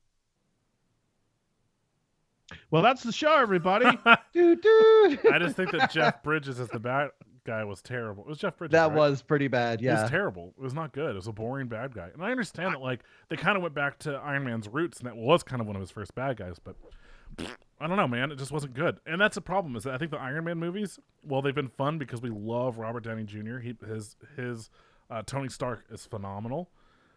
Well, that's the show, everybody. I just think that Jeff Bridges as the bad guy was terrible. It was Jeff Bridges. That right? was pretty bad. Yeah, it was terrible. It was not good. It was a boring bad guy. And I understand that, like, they kind of went back to Iron Man's roots, and that was kind of one of his first bad guys. But I don't know, man. It just wasn't good. And that's the problem. Is that I think the Iron Man movies, well, they've been fun because we love Robert Downey Jr. His Tony Stark is phenomenal.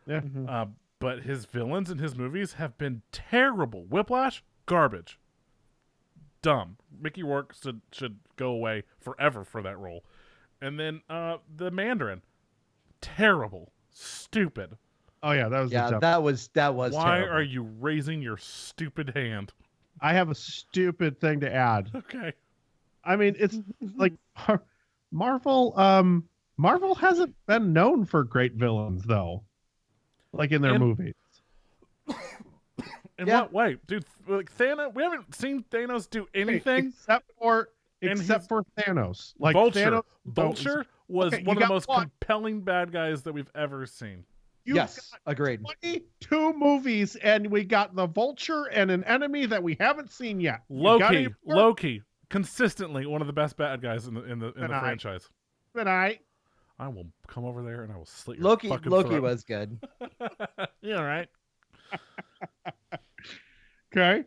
Yeah. But his villains in his movies have been terrible. Whiplash, garbage. Dumb. Mickey Rourke should go away forever for that role. And then the Mandarin, terrible, stupid. Oh yeah, that was that was. Why terrible. are you raising your stupid hand? I have a stupid thing to add. Okay. I mean, it's like Marvel. Marvel hasn't been known for great villains though, like in their movies. In what way, dude? Like Thanos, we haven't seen Thanos do anything except for Thanos. Like Vulture. Thanos was okay, one of the most compelling bad guys that we've ever seen. Yes, agreed. 22 movies, and we got the Vulture and an enemy that we haven't seen yet. Loki, consistently one of the best bad guys in the franchise. But I will come over there and I will slit your Loki fucking Loki throat. was good. Yeah, right. Okay.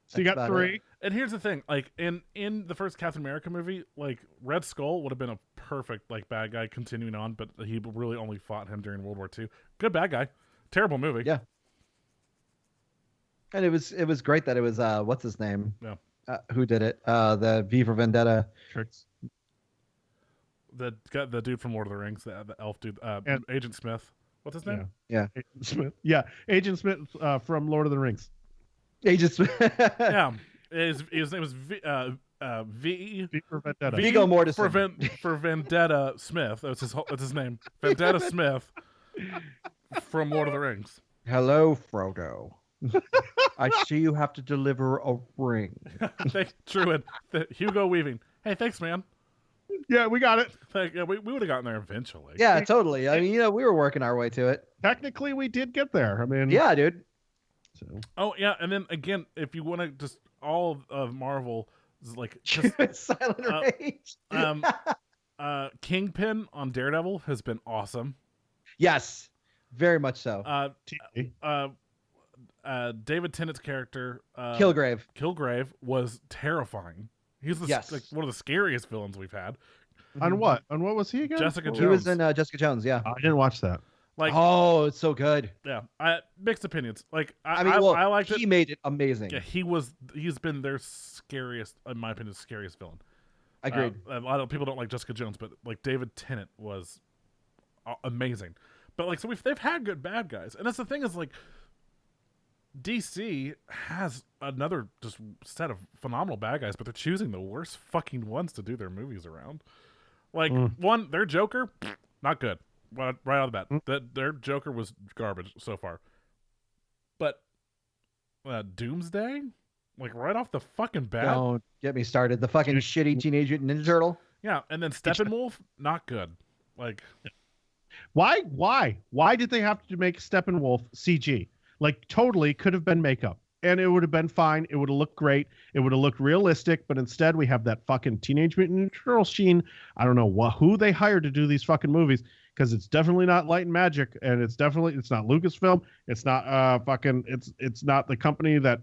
So you That's got about 3. it. And here's the thing, like in the first Captain America movie, like Red Skull would have been a perfect like bad guy continuing on, but he really only fought him during World War II. Good bad guy. Terrible movie. Yeah. And it was great that it was what's his name? Yeah. Who did it? The V for Vendetta. Tricks. The dude from Lord of the Rings, the elf dude, And- Agent Smith. What's his name? Yeah. Agent Smith. Yeah, Agent Smith from Lord of the Rings. Agents. Yeah. His name was V V for Vendetta. Viggo Mortensen. for Vendetta Smith. That's his name. Vendetta Smith from Lord of the Rings. Hello, Frodo. I see you have to deliver a ring. Druid. Hugo Weaving. Hey, thanks, man. Yeah, we got it. Yeah, we would have gotten there eventually. Yeah, totally. I mean, we were working our way to it. Technically, we did get there. I mean, Yeah, dude. So. Oh yeah, and then again, if you want to just all of Marvel, like just, Silent Rage. Kingpin on Daredevil has been awesome. Yes, very much so. TV. David Tennant's character, Kilgrave. was terrifying. He's like one of the scariest villains we've had. On what? On what was he again? Jessica He was Jones. in Jessica Jones. Yeah. I didn't watch that. Like, Oh, it's so good. yeah, mixed opinions. Like, I mean, I liked he it. made it amazing. Yeah, he's been their scariest, in my opinion, scariest villain. Agreed. A lot of people don't like Jessica Jones, but like David Tennant was amazing. But like, so they've had good bad guys, and that's the thing is like, DC has another just set of phenomenal bad guys, but they're choosing the worst fucking ones to do their movies around. Like one, their Joker, not good. Right out of the bat, that their Joker was garbage so far. But Doomsday, like right off the fucking bat, Don't get me started. The fucking shitty Teenage Mutant Ninja Turtle. yeah. And then Steppenwolf, not good. Like, Why did they have to make Steppenwolf CG? Like, totally could have been makeup, and it would have been fine. It would have looked great. It would have looked realistic. But instead, we have that fucking Teenage Mutant Ninja Turtle sheen. I don't know who they hired to do these fucking movies, because it's definitely not Light and Magic, and it's not Lucasfilm. It's not it's not the company that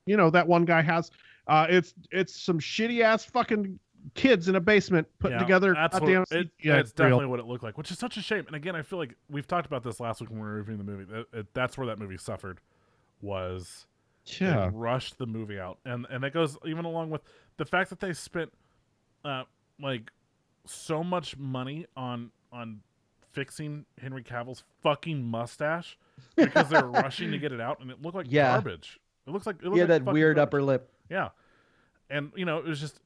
that one guy has. It's some shitty ass fucking kids in a basement putting together. That's goddamn it's definitely what it looked like, which is such a shame. And again, I feel like we've talked about this last week when we were reviewing the movie. That's where that movie suffered, was they rushed the movie out, and that goes even along with the fact that they spent like so much money on fixing Henry Cavill's fucking mustache because they're rushing to get it out, and it looked like garbage. It looked like that weird garbage. upper lip. Yeah, and it was just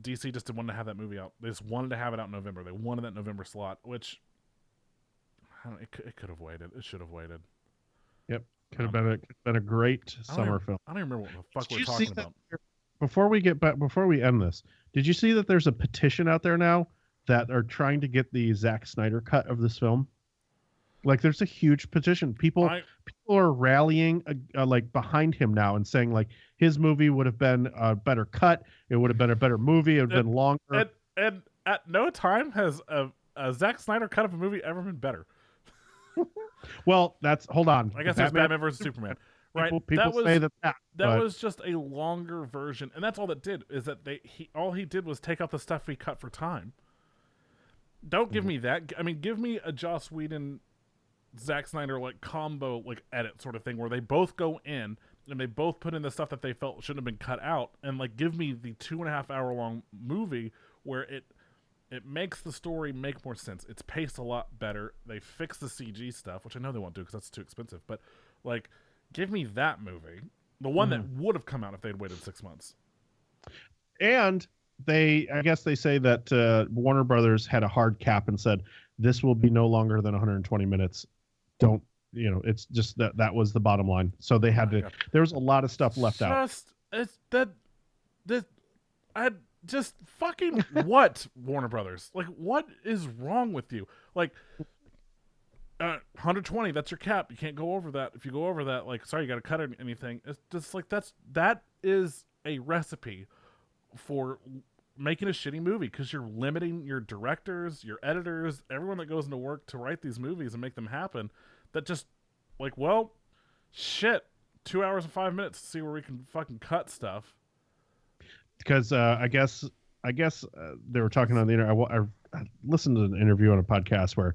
DC just didn't want to have that movie out. They just wanted to have it out in November. They wanted that November slot, which it could have waited. It should have waited. Yep, could have been a great summer film. I don't even remember what the fuck Did we're you talking see that about. Before we end this, did you see that there's a petition out there now that are trying to get the Zack Snyder cut of this film? Like, there's a huge petition. People are rallying like behind him now and saying like his movie would have been a better cut. It would have been a better movie. It would have been longer. And at no time has a Zack Snyder cut of a movie ever been better. Well, hold on. I guess there's Batman versus Superman. Right. People say that was just a longer version, and that's all that did is that all he did was take out the stuff we cut for time. Don't give me that. I mean, give me a Joss Whedon, Zack Snyder like combo like edit sort of thing where they both go in and they both put in the stuff that they felt shouldn't have been cut out, and like give me the 2.5 hour long movie where it makes the story make more sense. It's paced a lot better. They fix the CG stuff, which I know they won't do because that's too expensive. But like, give me that movie, the one that would have come out if they'd waited 6 months. And I guess they say that Warner Brothers had a hard cap and said this will be no longer than 120 minutes. It's just that was the bottom line. So they had to. God. There was a lot of stuff left out. It's that I just fucking what Warner Brothers, like, what is wrong with you? Like, 120, that's your cap. You can't go over that. If you go over that, like, sorry, you got to cut anything. It's just like that is a recipe for making a shitty movie because you're limiting your directors, your editors, everyone that goes into work to write these movies and make them happen. That just like, well, shit, 2 hours and 5 minutes to see where we can fucking cut stuff. Because I guess they were talking on the internet. I listened to an interview on a podcast where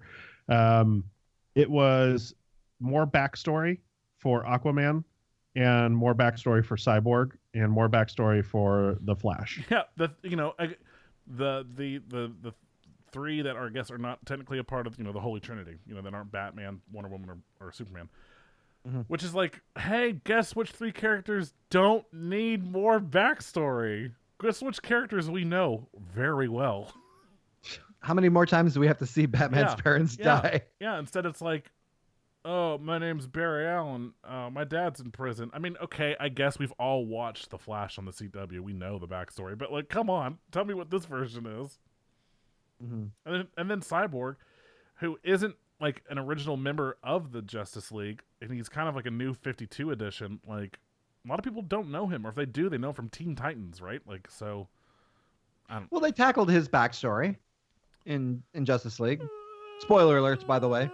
it was more backstory for Aquaman and more backstory for Cyborg and more backstory for the Flash. Yeah, the three that are, I guess, are not technically a part of the Holy Trinity. That aren't Batman, Wonder Woman, or Superman. Mm-hmm. Which is like, hey, guess which three characters don't need more backstory? Guess which characters we know very well. How many more times do we have to see Batman's parents die? Yeah, instead it's like, oh, my name's Barry Allen. My dad's in prison. I mean, okay, I guess we've all watched The Flash on the CW. We know the backstory. But, like, come on. Tell me what this version is. Mm-hmm. And then Cyborg, who isn't, like, an original member of the Justice League, and he's kind of like a new 52 edition. Like, a lot of people don't know him. Or if they do, they know him from Teen Titans, right? Like, so... Well, they tackled his backstory in Justice League. Spoiler alerts, by the way.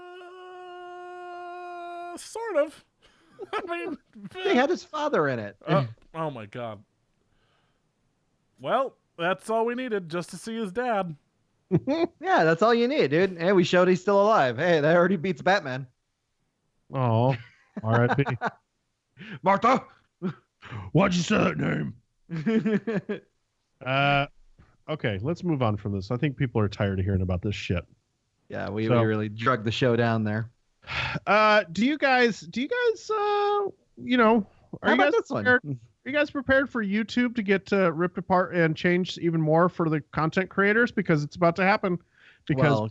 Sort of. I mean, they had his father in it. Oh my god. Well, that's all we needed, just to see his dad. Yeah, that's all you need, dude. And we showed he's still alive. Hey, that already beats Batman. Oh, R.I.P. Martha. Why'd you say that name? Okay, let's move on from this. I think people are tired of hearing about this shit. Yeah, we really drug the show down there. Do you guys are you guys prepared for YouTube to get ripped apart and changed even more for the content creators, because it's about to happen, because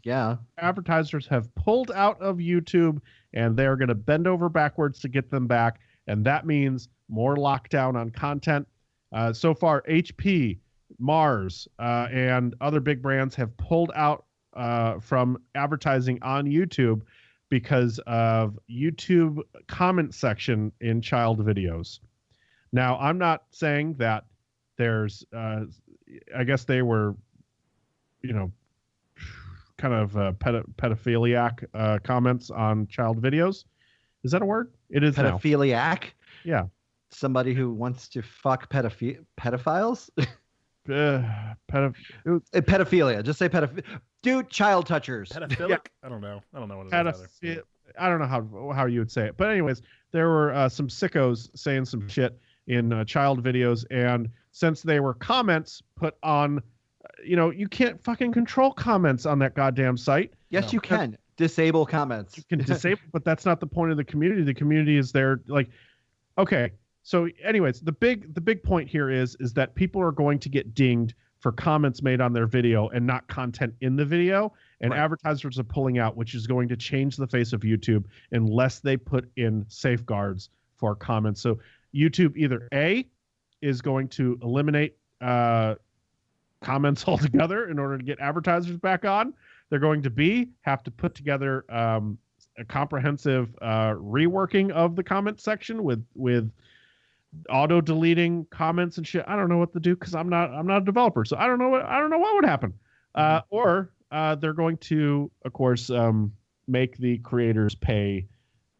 advertisers have pulled out of YouTube and they're going to bend over backwards to get them back, and that means more lockdown on content. So far HP, Mars, and other big brands have pulled out from advertising on YouTube because of YouTube comment section in child videos. Now, I'm not saying that there's, I guess they were, kind of pedophiliac comments on child videos. Is that a word? It is pedophiliac. Now. Yeah. Somebody who wants to fuck pedophiles. Pedophilia. Just say pedophilia. Dude, child touchers. Pedophilic? Yeah. I don't know what it is. I don't know how you would say it. But anyways, there were some sickos saying some shit in child videos. And since they were comments put on, you can't fucking control comments on that goddamn site. Yes, you can. Disable comments. You can disable, but that's not the point of the community. The community is there. Like, okay. So anyways, the big point here is that people are going to get dinged for comments made on their video and not content in the video, and advertisers are pulling out, which is going to change the face of YouTube unless they put in safeguards for comments. So YouTube either A, is going to eliminate comments altogether in order to get advertisers back on. They're going to B, have to put together a comprehensive reworking of the comment section with auto deleting comments and shit. I don't know what to do because I'm not a developer, so I don't know what would happen. Or they're going to, of course, make the creators pay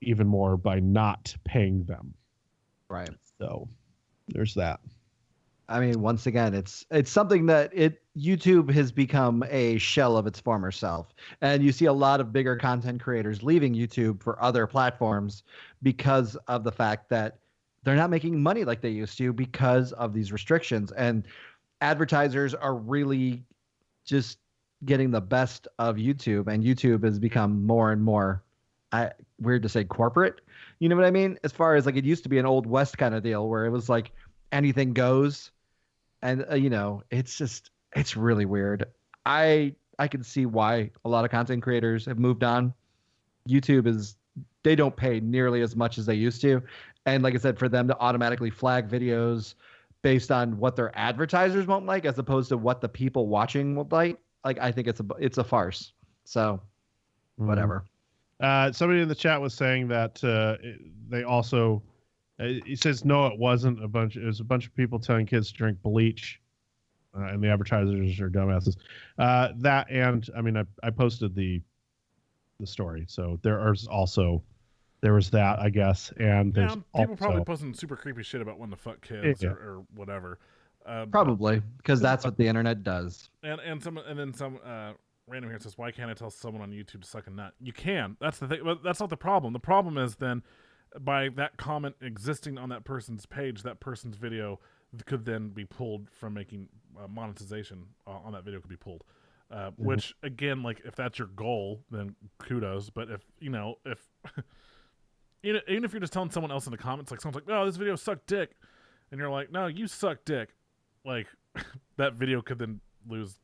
even more by not paying them. Right. So there's that. I mean, once again, it's something that YouTube has become a shell of its former self, and you see a lot of bigger content creators leaving YouTube for other platforms because of the fact that they're not making money like they used to because of these restrictions, and advertisers are really just getting the best of YouTube, and YouTube has become more and more, weird to say, corporate. You know what I mean? As far as like, it used to be an old West kind of deal where it was like anything goes, and it's really weird. I can see why a lot of content creators have moved on. YouTube they don't pay nearly as much as they used to. And like I said, for them to automatically flag videos based on what their advertisers won't like, as opposed to what the people watching will like, I think it's a farce. So whatever. Somebody in the chat was saying that they also, he says, no, it wasn't it was a bunch of people telling kids to drink bleach. and the advertisers are dumbasses. That, and I mean, I posted the story, so there was that, I guess, and there's people also, probably posting super creepy shit about wanting to fuck kids or whatever. Probably because that's what the internet does. And then some random here says, why can't I tell someone on YouTube to suck a nut? You can. That's the thing. But that's not the problem. The problem is then by that comment existing on that person's page, that person's video could then be pulled from making monetization on that video could be pulled. Which again, like if that's your goal, then kudos. But if even if you're just telling someone else in the comments, like someone's like, "No, this video sucked dick," and you're like, "No, you suck dick," like that video could then lose.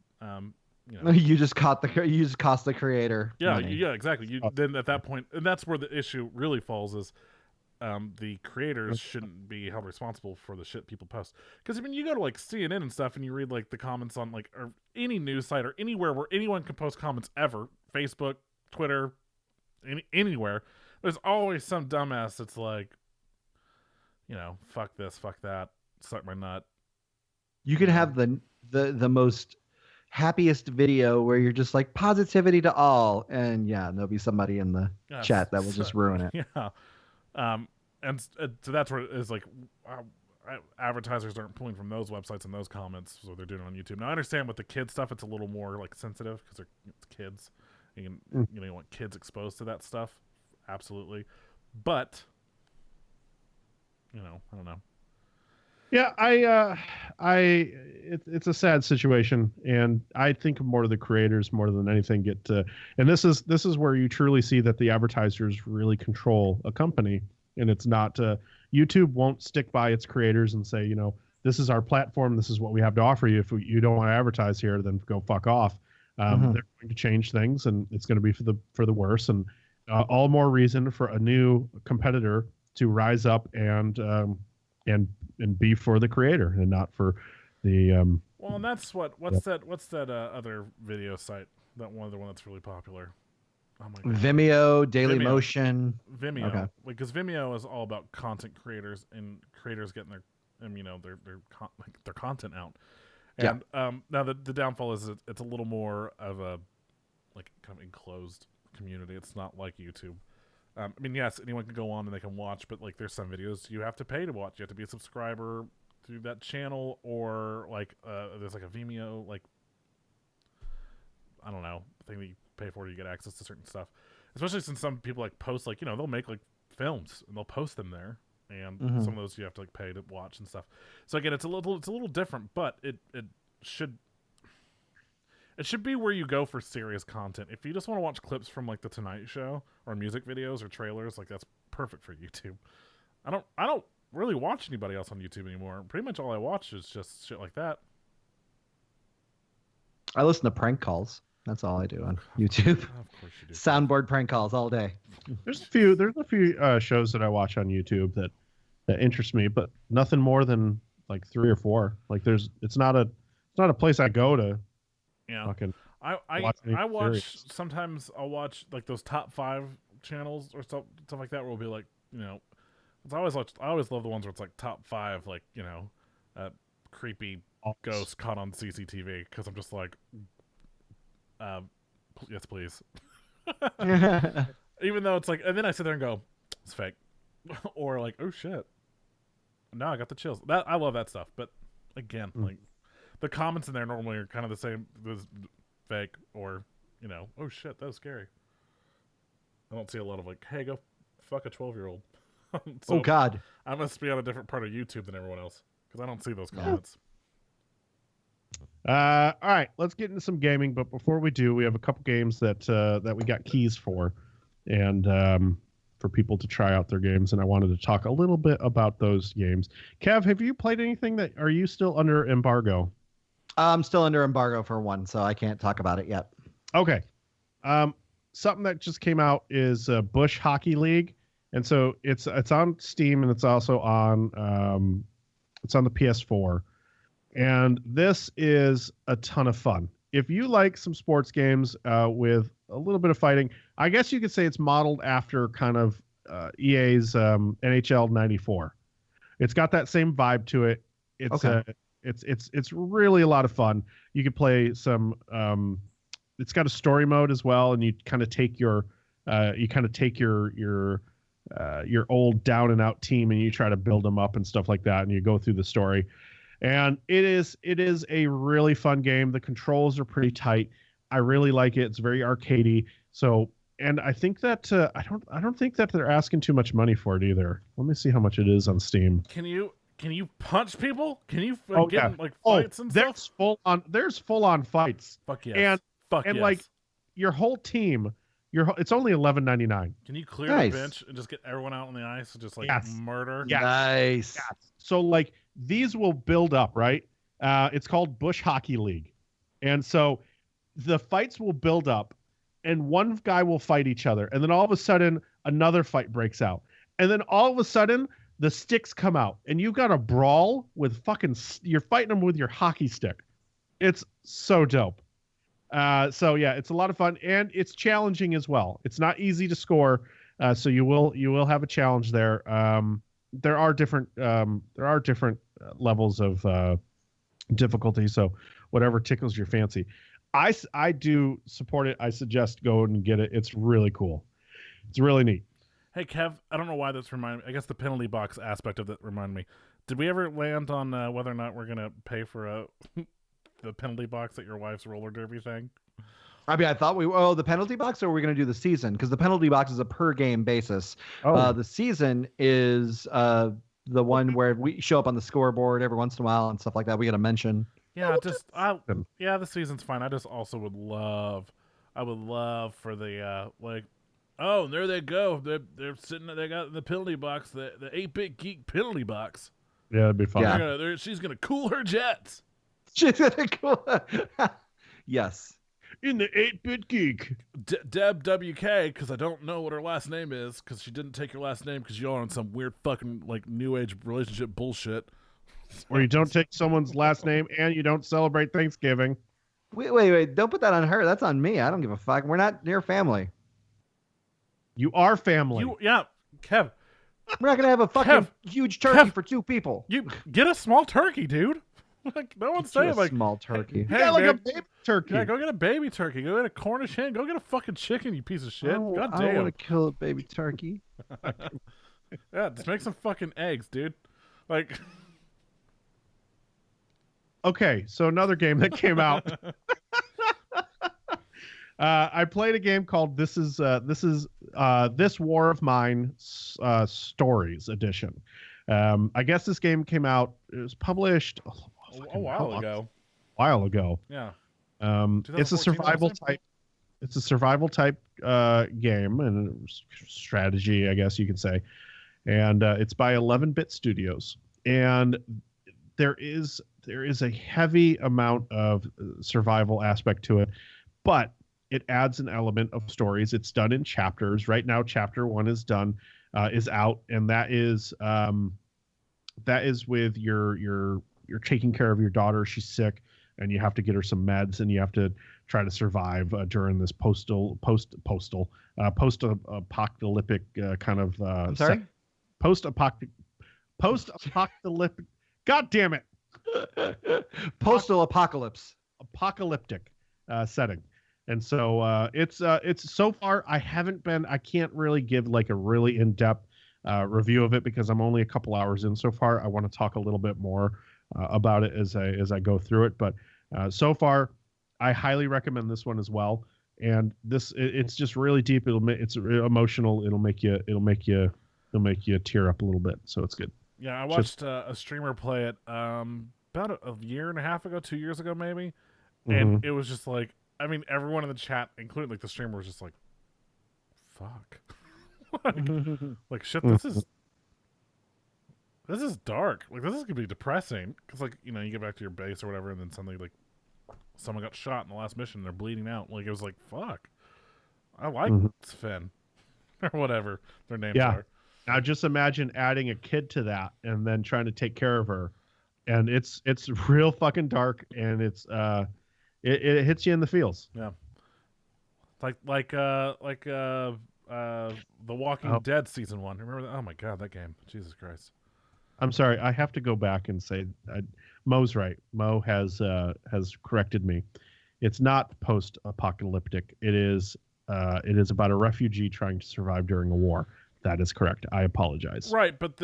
You just cost the creator. Yeah, money. yeah, exactly. Then at that point, and that's where the issue really falls is. The creators shouldn't be held responsible for the shit people post. Because I mean, you go to like CNN and stuff, and you read like the comments on like or any news site or anywhere where anyone can post comments ever, Facebook, Twitter, anywhere. There's always some dumbass that's like, fuck this, fuck that, suck my nut. You could have the most happiest video where you're just like positivity to all, and there'll be somebody in the chat that will just ruin it. Yeah. And so that's where it is like advertisers aren't pulling from those websites and those comments, so they're doing it on YouTube. Now I understand with the kids stuff, it's a little more like sensitive because it's kids. You want kids exposed to that stuff, absolutely. But I don't know. Yeah, it's a sad situation, and I think more of the creators more than anything get to, and this is where you truly see that the advertisers really control a company, and it's not YouTube won't stick by its creators and say, this is our platform, this is what we have to offer you. If you don't want to advertise here, then go fuck off. They're going to change things, and it's going to be for the worse, and all more reason for a new competitor to rise up and be for the creator and not for the well, and that's what's that other video site, that one that's really popular. Oh my God. Vimeo, Dailymotion. Vimeo. Okay. Because Vimeo is all about content creators and creators getting their their content out. And now the downfall is it's a little more of a like kind of enclosed community. It's not like YouTube. I mean, yes, anyone can go on and they can watch, but like there's some videos you have to pay to watch. You have to be a subscriber to that channel, or like there's like a Vimeo, like I don't know, thing that you pay for to get access to certain stuff. Especially since some people like post like they'll make like films and they'll post them there, and some of those you have to like pay to watch and stuff. So again, it's a little different, but it should be where you go for serious content. If you just want to watch clips from like the Tonight Show or music videos or trailers, like that's perfect for YouTube. I don't really watch anybody else on YouTube anymore. Pretty much all I watch is just shit like that. I listen to prank calls. That's all I do on YouTube. Of course you do. Soundboard prank calls all day. There's a few shows that I watch on YouTube that interest me, but nothing more than like 3 or 4. Like it's not a place I go to. Yeah. Fucking I watch sometimes I'll watch like those top 5 channels or stuff like that where we'll be like, I always love the ones where it's like top 5 like, creepy ghost caught on CCTV, because I'm just like yes please. Even though it's like, and then I sit there and go, it's fake. Or like, oh shit. Now I got the chills. That I love that stuff, but again, like the comments in there normally are kind of the same as fake, or oh shit, that was scary. I don't see a lot of like, hey, go fuck a 12-year-old. So oh God, I must be on a different part of YouTube than everyone else, because I don't see those comments. All right, let's get into some gaming. But before we do, we have a couple games that we got keys for, and for people to try out their games. And I wanted to talk a little bit about those games. Kev, have you played anything are you still under embargo? I'm still under embargo for one, so I can't talk about it yet. Okay. Something that just came out is Bush Hockey League, and so it's on Steam, and it's also on the PS4. And this is a ton of fun. If you like some sports games with a little bit of fighting, I guess you could say it's modeled after kind of EA's NHL 94. It's got that same vibe to it. It's okay. It's really a lot of fun. You can play some. It's got a story mode as well, and you kind of take your your old down and out team, and you try to build them up and stuff like that, and you go through the story. And it is a really fun game. The controls are pretty tight. I really like it. It's very arcadey. So, and I think that I don't think that they're asking too much money for it either. Let me see how much it is on Steam. Can you punch people? Can you get yeah. in, like fights and there's stuff? There's full on fights. Fuck yes. And like your whole team, it's only $11.99. Can you clear Nice. the bench and just get everyone out on the ice and just like Yes. murder? Yeah. Nice. Yeah. So like these will build up, right? It's called Bush Hockey League, and so the fights will build up, and one guy will fight each other, and then all of a sudden another fight breaks out, and then all of a sudden the sticks come out, and you've got a brawl with you're fighting them with your hockey stick. It's so dope. So yeah, it's a lot of fun, and it's challenging as well. It's not easy to score, so you will have a challenge there. There are different levels of difficulty, so whatever tickles your fancy. I do support it. I suggest go and get it. It's really cool. It's really neat. Hey Kev, I don't know why this reminded me. I guess the penalty box aspect of it reminded me. Did we ever land on whether or not we're gonna pay for the penalty box at your wife's roller derby thing? I mean, I thought the penalty box, or we're going to do the season? Because the penalty box is a per game basis. Oh. The season is the one where we show up on the scoreboard every once in a while and stuff like that. We got to mention. Yeah, the season's fine. I just also would love for the like, oh, there they go. They're sitting. They got the penalty box, the 8-bit Geek penalty box. Yeah, it'd be fun. Yeah. She's gonna cool her jets. She's gonna cool. Yes. In the 8-bit Geek. Deb WK, because I don't know what her last name is, because she didn't take her last name because you're on some weird fucking like new age relationship bullshit. Where you don't take someone's last name and you don't celebrate Thanksgiving. Wait. Don't put that on her. That's on me. I don't give a fuck. We're not near family. You are family. Kev. We're not going to have a fucking huge turkey for two people. You get a small turkey, dude. Like no one's saying like small turkey. Hey, yeah, like a man, baby turkey. Yeah, go get a baby turkey. Go get a Cornish hen. Go get a fucking chicken, you piece of shit. God I damn. want to kill a baby turkey. Yeah, just make some fucking eggs, dude. Like Okay, so another game that came out. I played a game called This War of Mine Stories Edition. I guess this game came out. It was published a while ago. Yeah. It's a survival 2014, type. It's a survival type game and strategy, I guess you could say. And it's by 11-Bit Studios. And there is a heavy amount of survival aspect to it, but it adds an element of stories. It's done in chapters. Right now, chapter 1 is done, is out, and that is with you're taking care of your daughter. She's sick, and you have to get her some meds, and you have to try to survive during this post-apocalyptic kind of. I'm sorry. Post-apocalyptic. God damn it. Postal apocalypse. Apocalyptic setting. And so it's so far I can't really give like a really in-depth review of it because I'm only a couple hours in so far. I want to talk a little bit more about it as I go through it, but so far I highly recommend this one as well. And it's just really deep. It's emotional. It'll make you tear up a little bit. So it's good. Yeah, I watched a streamer play it about a year and a half ago, 2 years ago maybe, and it was just like, I mean, everyone in the chat, including like the streamer, was just like, "Fuck, like shit, this is dark. Like this is gonna be depressing because like you get back to your base or whatever, and then suddenly like someone got shot in the last mission, and they're bleeding out. Like it was like, fuck, I like Sven or whatever their names are." Now just imagine adding a kid to that and then trying to take care of her. And it's real fucking dark, and it hits you in the feels. Yeah. Like The Walking Dead season 1. Remember that? Oh my god, that game. Jesus Christ. I'm sorry. I have to go back and say Mo's right. Mo has corrected me. It's not post-apocalyptic. It is about a refugee trying to survive during a war. That is correct. I apologize. Right, but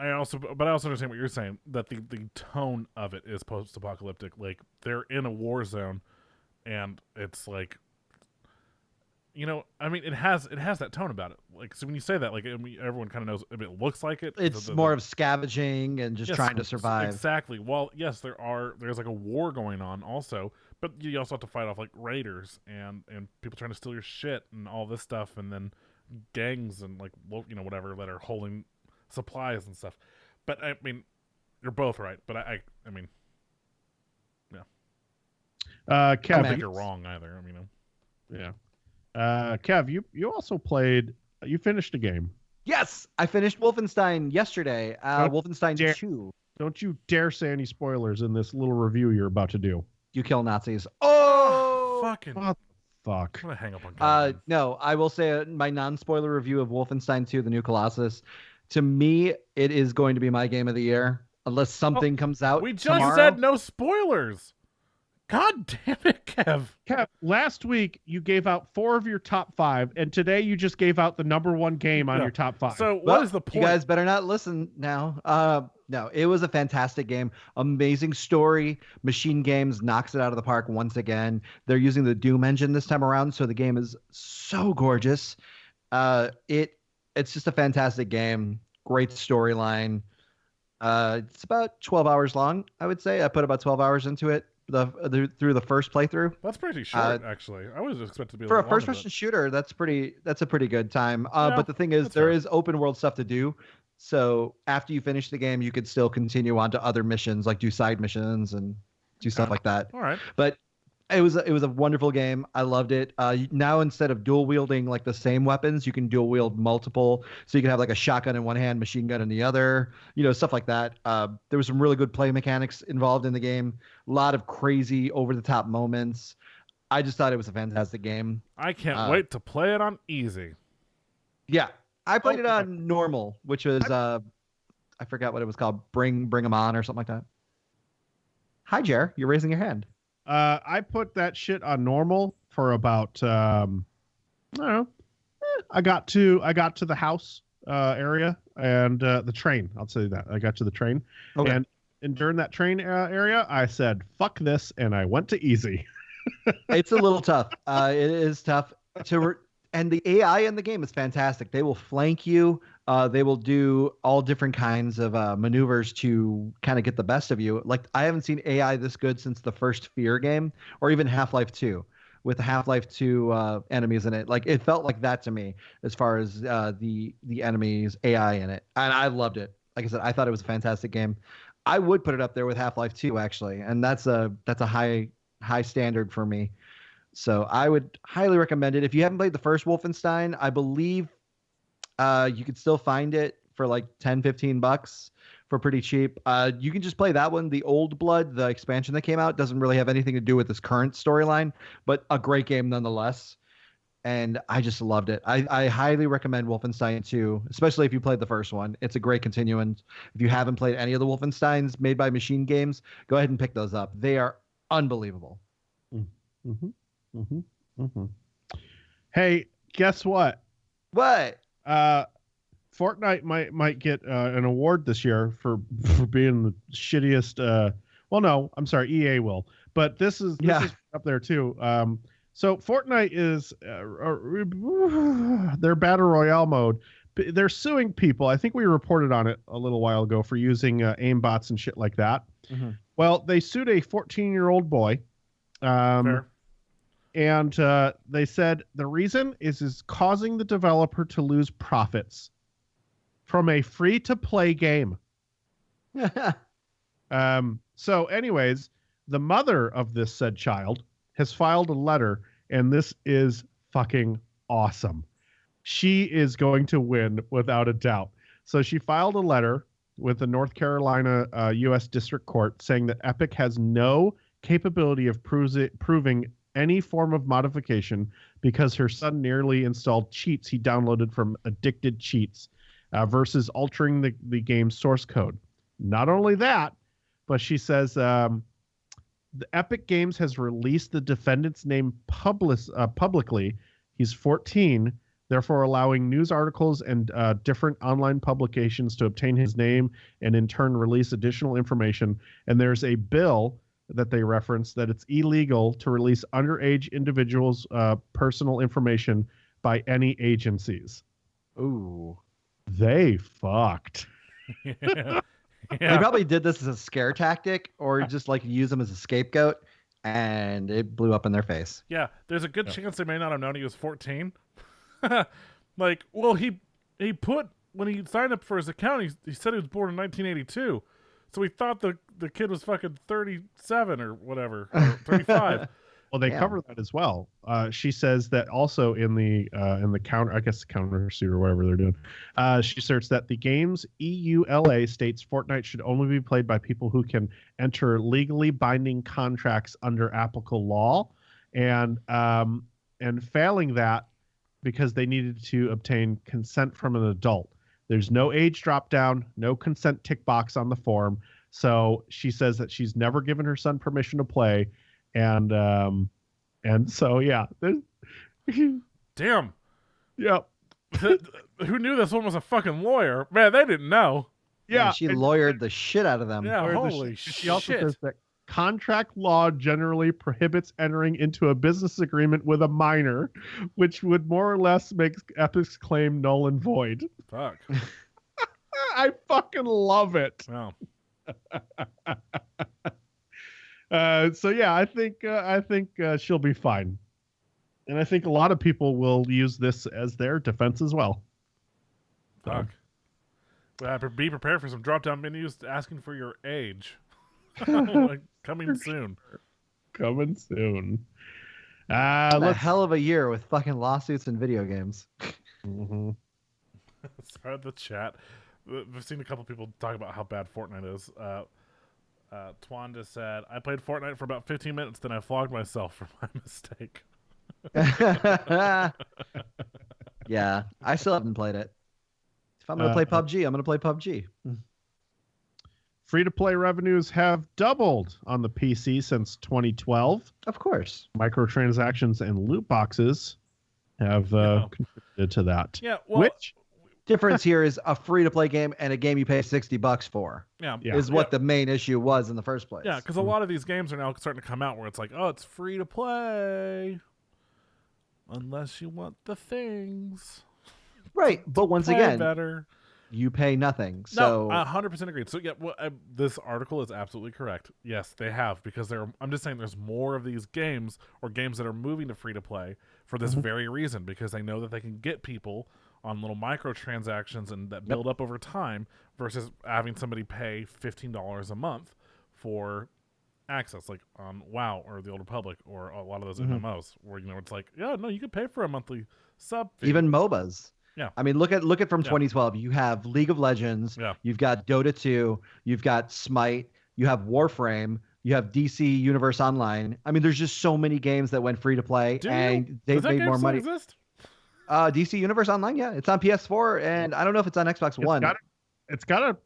I also understand what you're saying, that the tone of it is post-apocalyptic. Like, they're in a war zone, and it's like, I mean, it has that tone about it. Like, so when you say that, like, everyone kind of knows. I mean, it looks like it. It's more of scavenging and just trying to survive. Exactly. Well, yes, there's like a war going on also, but you also have to fight off like raiders and people trying to steal your shit and all this stuff, and then gangs and like whatever that are holding supplies and stuff. But I mean, you're both right. But I mean, yeah. Kev, I don't think you're wrong either. I mean, yeah. Kev, you also played. You finished a game. Yes, I finished Wolfenstein yesterday. Wolfenstein 2. Don't you dare say any spoilers in this little review you're about to do. You kill Nazis. Oh, fucking. What the fuck? I'm gonna hang up on Kevin. No, I will say my non-spoiler review of Wolfenstein 2, The New Colossus. To me, it is going to be my game of the year, unless something comes out. We just tomorrow. said no spoilers. God damn it, Kev. Kev, last week you gave out 4 of your top 5, and today you just gave out the number 1 game on your top 5. So Well, what is the point? You guys better not listen now. No, it was a fantastic game. Amazing story. Machine Games knocks it out of the park once again. They're using the Doom engine this time around, so the game is so gorgeous. It's just a fantastic game. Great storyline. It's about 12 hours long, I would say. I put about 12 hours into it through the first playthrough. That's pretty short, actually. I was expected to be For a first-person shooter. That's a pretty good time. But the thing is, there is open world stuff to do. So after you finish the game, you could still continue on to other missions, like do side missions and do stuff like that. All right. But it was a wonderful game. I loved it. Now instead of dual wielding like the same weapons, you can dual wield multiple. So you can have like a shotgun in one hand, machine gun in the other. Stuff like that. There was some really good play mechanics involved in the game. A lot of crazy over the top moments. I just thought it was a fantastic game. I can't wait to play it on easy. Yeah, I played it on normal, which was I forgot what it was called. Bring 'em on or something like that. Hi, Jer. You're raising your hand. I put that shit on normal for about I don't know. I got to the house area and the train. I'll tell you that. I got to the train. Okay. And during that train area, I said, fuck this, and I went to easy. It's a little tough. It is tough and the AI in the game is fantastic. They will flank you. They will do all different kinds of maneuvers to kind of get the best of you. Like, I haven't seen AI this good since the first Fear game, or even Half-Life 2, with the Half-Life 2 enemies in it. Like, it felt like that to me as far as the enemies AI in it, and I loved it. Like I said, I thought it was a fantastic game. I would put it up there with Half-Life 2 actually, and that's a high standard for me. So I would highly recommend it. If you haven't played the first Wolfenstein, I believe you could still find it for like $10-15 for pretty cheap. You can just play that one. The Old Blood, the expansion that came out, doesn't really have anything to do with this current storyline, but a great game nonetheless. And I just loved it. I highly recommend Wolfenstein 2, especially if you played the first one. It's a great continuance. If you haven't played any of the Wolfensteins made by Machine Games, go ahead and pick those up. They are unbelievable. Mm-hmm. Mm-hmm. Mm-hmm. Hey, guess what? What? Fortnite might get an award this year for being the shittiest. Well, no, I'm sorry, EA will, but this is up there too. So Fortnite is their battle royale mode. They're suing people. I think we reported on it a little while ago for using aimbots and shit like that. Mm-hmm. Well, they sued a 14-year-old boy. Fair. And they said the reason is causing the developer to lose profits from a free-to-play game. So anyways, the mother of this said child has filed a letter, and this is fucking awesome. She is going to win without a doubt. So she filed a letter with the North Carolina U.S. District Court saying that Epic has no capability of proving any form of modification because her son nearly installed cheats he downloaded from Addicted Cheats. versus altering the game's source code. Not only that, but she says the Epic Games has released the defendant's name publicly. He's 14, therefore allowing news articles and different online publications to obtain his name and in turn release additional information. And there's a bill that they reference that it's illegal to release underage individuals' personal information by any agencies. Ooh. They fucked. Yeah. They probably did this as a scare tactic or just like use them as a scapegoat, and it blew up in their face. Yeah, there's a good chance they may not have known he was 14. Like, well, he put, when he signed up for his account, he said he was born in 1982. So we thought the kid was fucking 37 or whatever, or 35. Well, they cover that as well. She says that also in the counter suit or whatever they're doing. She asserts that the game's EULA states Fortnite should only be played by people who can enter legally binding contracts under applicable law, and failing that because they needed to obtain consent from an adult. There's no age drop down, no consent tick box on the form. So she says that she's never given her son permission to play. And so, yeah. Damn. Yep. Who knew this one was a fucking lawyer? Man, they didn't know. Yeah. She lawyered the shit out of them. Yeah, holy shit. She also says that contract law generally prohibits entering into a business agreement with a minor, which would more or less make Epic's claim null and void. Fuck. I fucking love it. Wow. So yeah, I think she'll be fine, and I think a lot of people will use this as their defense as well. Fuck. Well, be prepared for some drop-down menus asking for your age. Like, coming soon. Coming soon. A hell of a year with fucking lawsuits and video games. Mm-hmm. Sorry, the chat. We've seen a couple people talk about how bad Fortnite is. Twan just said, I played Fortnite for about 15 minutes, then I flogged myself for my mistake. Yeah, I still haven't played it. If I'm going to play PUBG, I'm going to play PUBG. Free-to-play revenues have doubled on the PC since 2012. Of course. Microtransactions and loot boxes have contributed to that. Yeah, well, Which difference here is a free-to-play game and a game you pay $60 for. Yeah. Is what the main issue was in the first place. Yeah, because a lot of these games are now starting to come out where it's like, oh, it's free to play. Unless you want the things. Right, but once Play again, better. you pay nothing. So No, 100% agreed. So yeah, this article is absolutely correct. Yes, they have, because I'm just saying there's more of these games or games that are moving to free to play for this very reason, because they know that they can get people on little microtransactions and that build up over time versus having somebody pay $15 a month for access, like on WoW or the Old Republic or a lot of those MMOs, where it's like, yeah, no, you could pay for a monthly sub fee. even MOBAs. Yeah. I mean, look at from 2012. You have League of Legends. Yeah. You've got Dota 2. You've got Smite. You have Warframe. You have DC Universe Online. I mean, there's just so many games that went free to play, and they've made more money. Exist? DC Universe Online, yeah, it's on PS4, and I don't know if it's on Xbox One. It's got a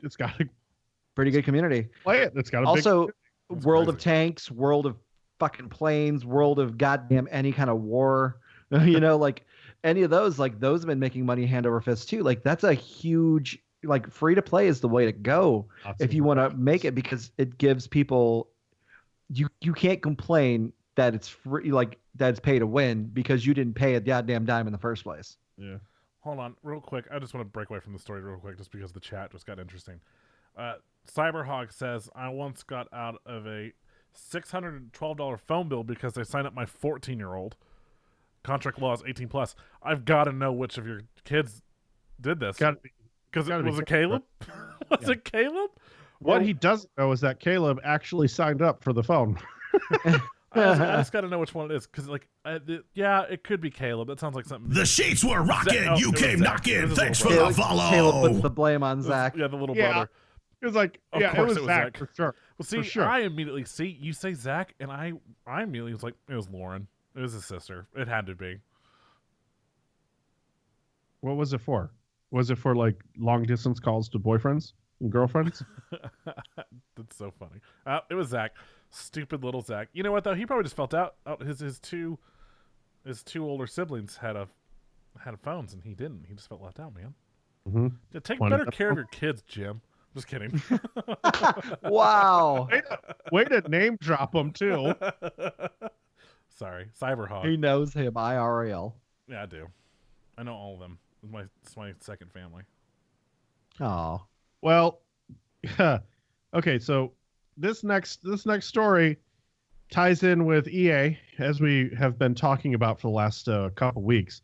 Pretty good community. play it. It's got a Also, That's World crazy. of Tanks, World of fucking Planes, World of goddamn any kind of war. You know, like any of those, like those have been making money hand over fist too. Like that's a huge, like free to play is the way to go if you want to make it, because it gives people, you can't complain that it's free, like that it's pay to win because you didn't pay a goddamn dime in the first place. Yeah. Hold on, real quick. I just want to break away from the story real quick, just because the chat just got interesting. Cyberhawk says, I once got out of a $612 phone bill because they signed up my 14-year-old. Contract law is 18 plus. I've got to know which of your kids did this. Because was it Caleb? Was it Caleb? What he doesn't know is that Caleb actually signed up for the phone. I just got to know which one it is, because it could be Caleb. That sounds like something. The sheets were rocking. You came knocking. Thanks for the follow. Caleb puts the blame on Zach. Yeah, the little brother. It was like, Of it course was Zach for sure. Well, see, For sure. I immediately you say Zach, and I immediately was like, it was Lauren. It was his sister. It had to be. What was it for? Was it for like long distance calls to boyfriends and girlfriends? That's so funny. It was Zach, stupid little Zach. You know what though? He probably just felt out. His two older siblings had phones and he didn't. He just felt left out, man. Mm-hmm. Yeah, take better care of your kids, Jim. Just kidding. Wow. Way to name drop them too. Sorry, Cyberhawk. He knows him IRL. Yeah, I do. I know all of them. It's my second family. Oh. Well, okay. So this next story ties in with EA, as we have been talking about for the last couple weeks.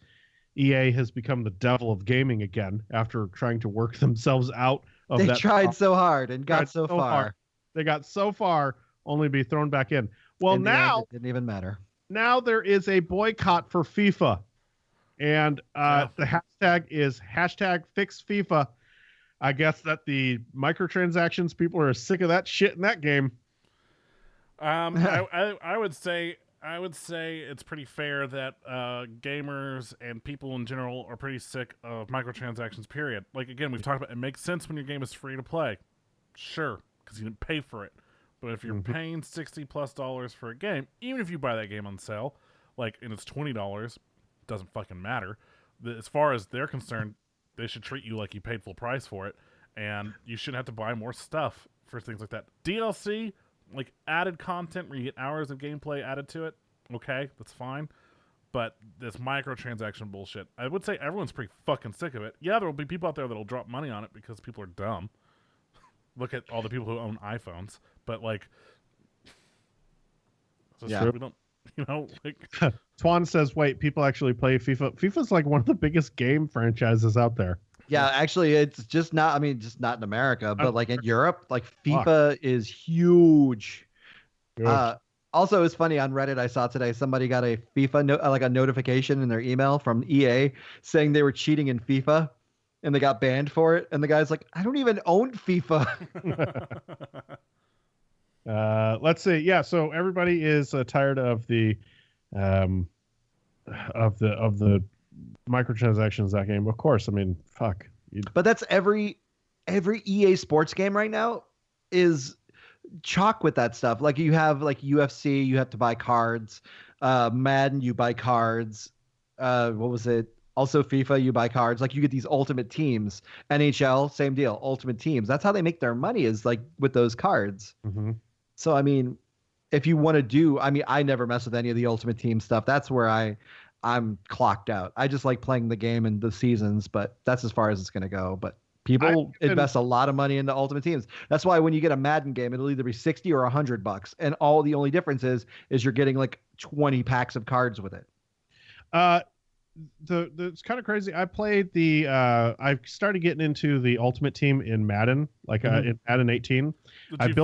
EA has become the devil of gaming again after trying to work themselves out of They that. tried so hard and got so far. They got so far, only to be thrown back in. Well, In the end, now it didn't even matter. now there is a boycott for FIFA, and the hashtag is #FixFIFA. I guess that the microtransactions, people are sick of that shit in that game. I would say it's pretty fair that gamers and people in general are pretty sick of microtransactions. Period. Like again, we've talked about it makes sense when your game is free to play, sure, because you didn't pay for it. But if you're paying $60+ for a game, even if you buy that game on sale, like and it's $20, doesn't fucking matter. As far as they're concerned, they should treat you like you paid full price for it, and you shouldn't have to buy more stuff for things like that. DLC, like added content where you get hours of gameplay added to it, okay, that's fine. But this microtransaction bullshit, I would say everyone's pretty fucking sick of it. Yeah, there will be people out there that'll drop money on it because people are dumb. Look at all the people who own iPhones. But like, Yeah. we don't, like. Twan says, "Wait, people actually play FIFA? FIFA's like one of the biggest game franchises out there." Yeah, actually, it's just not. I mean, just not in America, but like in Europe, like FIFA is huge. Also, it's funny on Reddit. I saw today somebody got a FIFA like a notification in their email from EA saying they were cheating in FIFA, and they got banned for it. And the guy's like, "I don't even own FIFA." Let's see. Yeah, so everybody is tired of the microtransactions in that game. Of course, I mean, fuck. But that's every EA sports game right now is chock with that stuff. Like you have like UFC, you have to buy cards. Madden, you buy cards. What was it? Also FIFA, you buy cards. Like you get these ultimate teams. NHL, same deal. Ultimate teams. That's how they make their money, is like with those cards. Mm-hmm. So I mean, if you want to do, I mean, I never mess with any of the ultimate team stuff. That's where I'm clocked out. I just like playing the game and the seasons, but that's as far as it's going to go. But people invest a lot of money into ultimate teams. That's why when you get a Madden game, it'll either be $60 or $100, and the only difference is you're getting like 20 packs of cards with it. It's kind of crazy. I played I started getting into the ultimate team in Madden, like in Madden 18. Did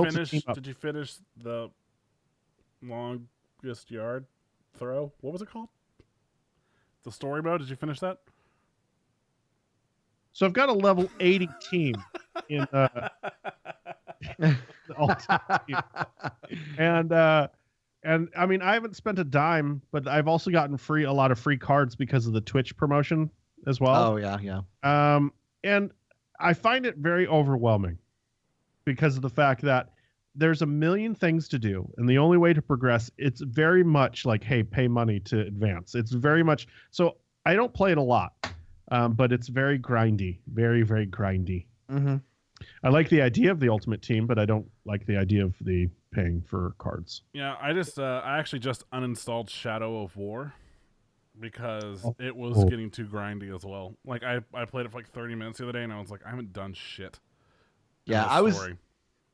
you finish the longest yard throw? What was it called? The story mode. Did you finish that? So I've got a level 80 team in the ultimate team. And I mean, I haven't spent a dime, but I've also gotten a lot of free cards because of the Twitch promotion as well. Oh yeah. And I find it very overwhelming because of the fact that there's a million things to do, and the only way to progress, it's very much like, hey, pay money to advance. It's very much so. I don't play it a lot, but it's very grindy, very, very grindy. Mm-hmm. I like the idea of the ultimate team, but I don't like the idea of the paying for cards. Yeah, I actually just uninstalled Shadow of War because it was getting too grindy as well. Like I played it for like 30 minutes the other day, and I was like, I haven't done shit. Yeah,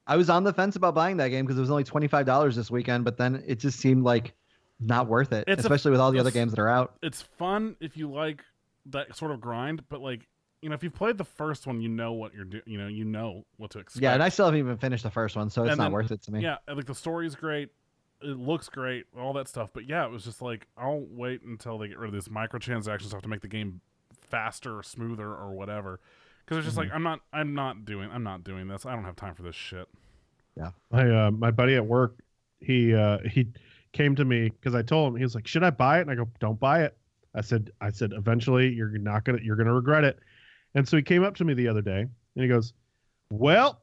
I was on the fence about buying that game because it was only $25 this weekend, but then it just seemed like not worth it, especially with all the other games that are out. It's fun if you like that sort of grind, but like, if you've played the first one, you know what you're doing. You know what to expect. Yeah, and I still haven't even finished the first one, so it's not worth it to me. Yeah, like the story's great, it looks great, all that stuff. But yeah, it was just like, I'll wait until they get rid of this microtransaction stuff to make the game faster or smoother or whatever. Because it's just like, I'm not doing this. I don't have time for this shit. Yeah. My buddy at work, he came to me because I told him, he was like, should I buy it? And I go, don't buy it. I said, eventually you're gonna regret it. And so he came up to me the other day and he goes, "Well,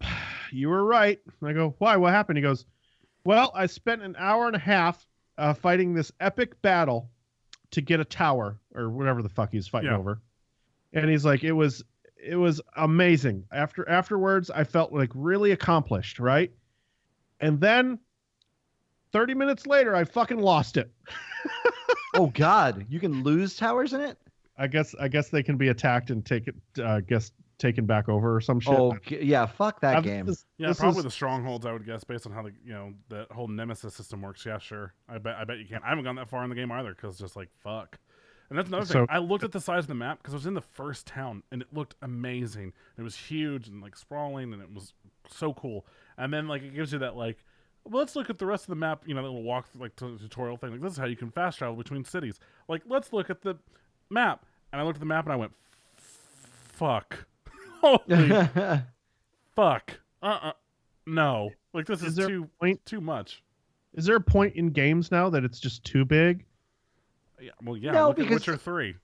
you were right." And I go, "Why? What happened?" He goes, "Well, I spent an hour and a half fighting this epic battle to get a tower or whatever the fuck he's fighting over." And he's like, it was amazing. Afterwards, I felt like really accomplished, right? And then 30 minutes later, I fucking lost it. Oh God, you can lose towers in it? I guess they can be attacked and taken back over or some shit. Oh yeah, fuck that game. This Probably is- the strongholds, I would guess, based on how the whole nemesis system works. Yeah, sure. I bet you can. I haven't gone that far in the game either because just like fuck. And that's another thing. I looked at the size of the map because I was in the first town and it looked amazing. It was huge and like sprawling and it was so cool. And then like it gives you that like, well, let's look at the rest of the map. You know, that little walk like tutorial thing. Like this is how you can fast travel between cities. Like let's look at the map. And I looked at the map and I went, fuck. Holy fuck. No. Like this is too much. Is there a point in games now that it's just too big? Yeah, well, yeah. No, look at because- Witcher 3.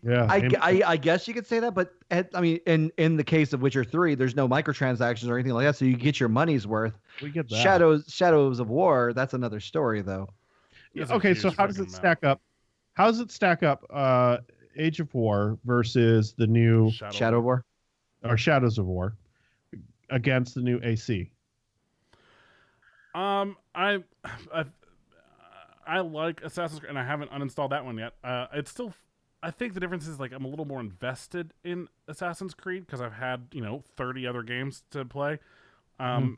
Yeah. I guess you could say that, but I mean, in the case of Witcher 3, there's no microtransactions or anything like that, so you get your money's worth. we get that. Shadows of War, that's another story, though. It's a Okay, so huge how does fucking it map. stack up? How does it stack up? Age of War versus the new Shadow War. or Shadows of War against the new AC. I like Assassin's Creed, and I haven't uninstalled that one yet. It's still, I think the difference is like I'm a little more invested in Assassin's Creed because I've had 30 other games to play, and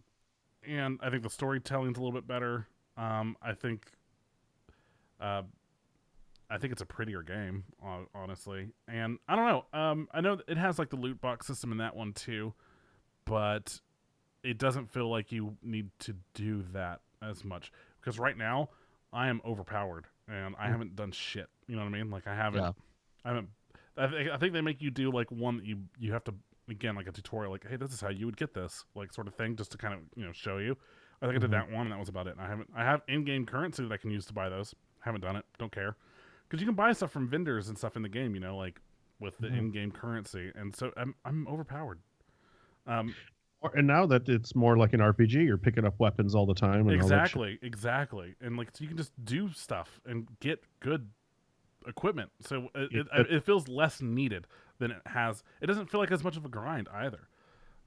I think the storytelling's a little bit better. I think it's a prettier game, honestly, and I don't know. I know it has like the loot box system in that one too, but it doesn't feel like you need to do that as much because right now I am overpowered and I haven't done shit. You know what I mean? Like I haven't. I think they make you do like one that you have to, again, like a tutorial, like, hey, this is how you would get this, like sort of thing, just to kind of show you. I think I did that one and that was about it. And I have in-game currency that I can use to buy those. Haven't done it. Don't care. Because you can buy stuff from vendors and stuff in the game, like with the in-game currency, and so I'm overpowered. And now that it's more like an RPG, you're picking up weapons all the time. And Exactly, and like so you can just do stuff and get good equipment. So it feels less needed than it has. It doesn't feel like as much of a grind either.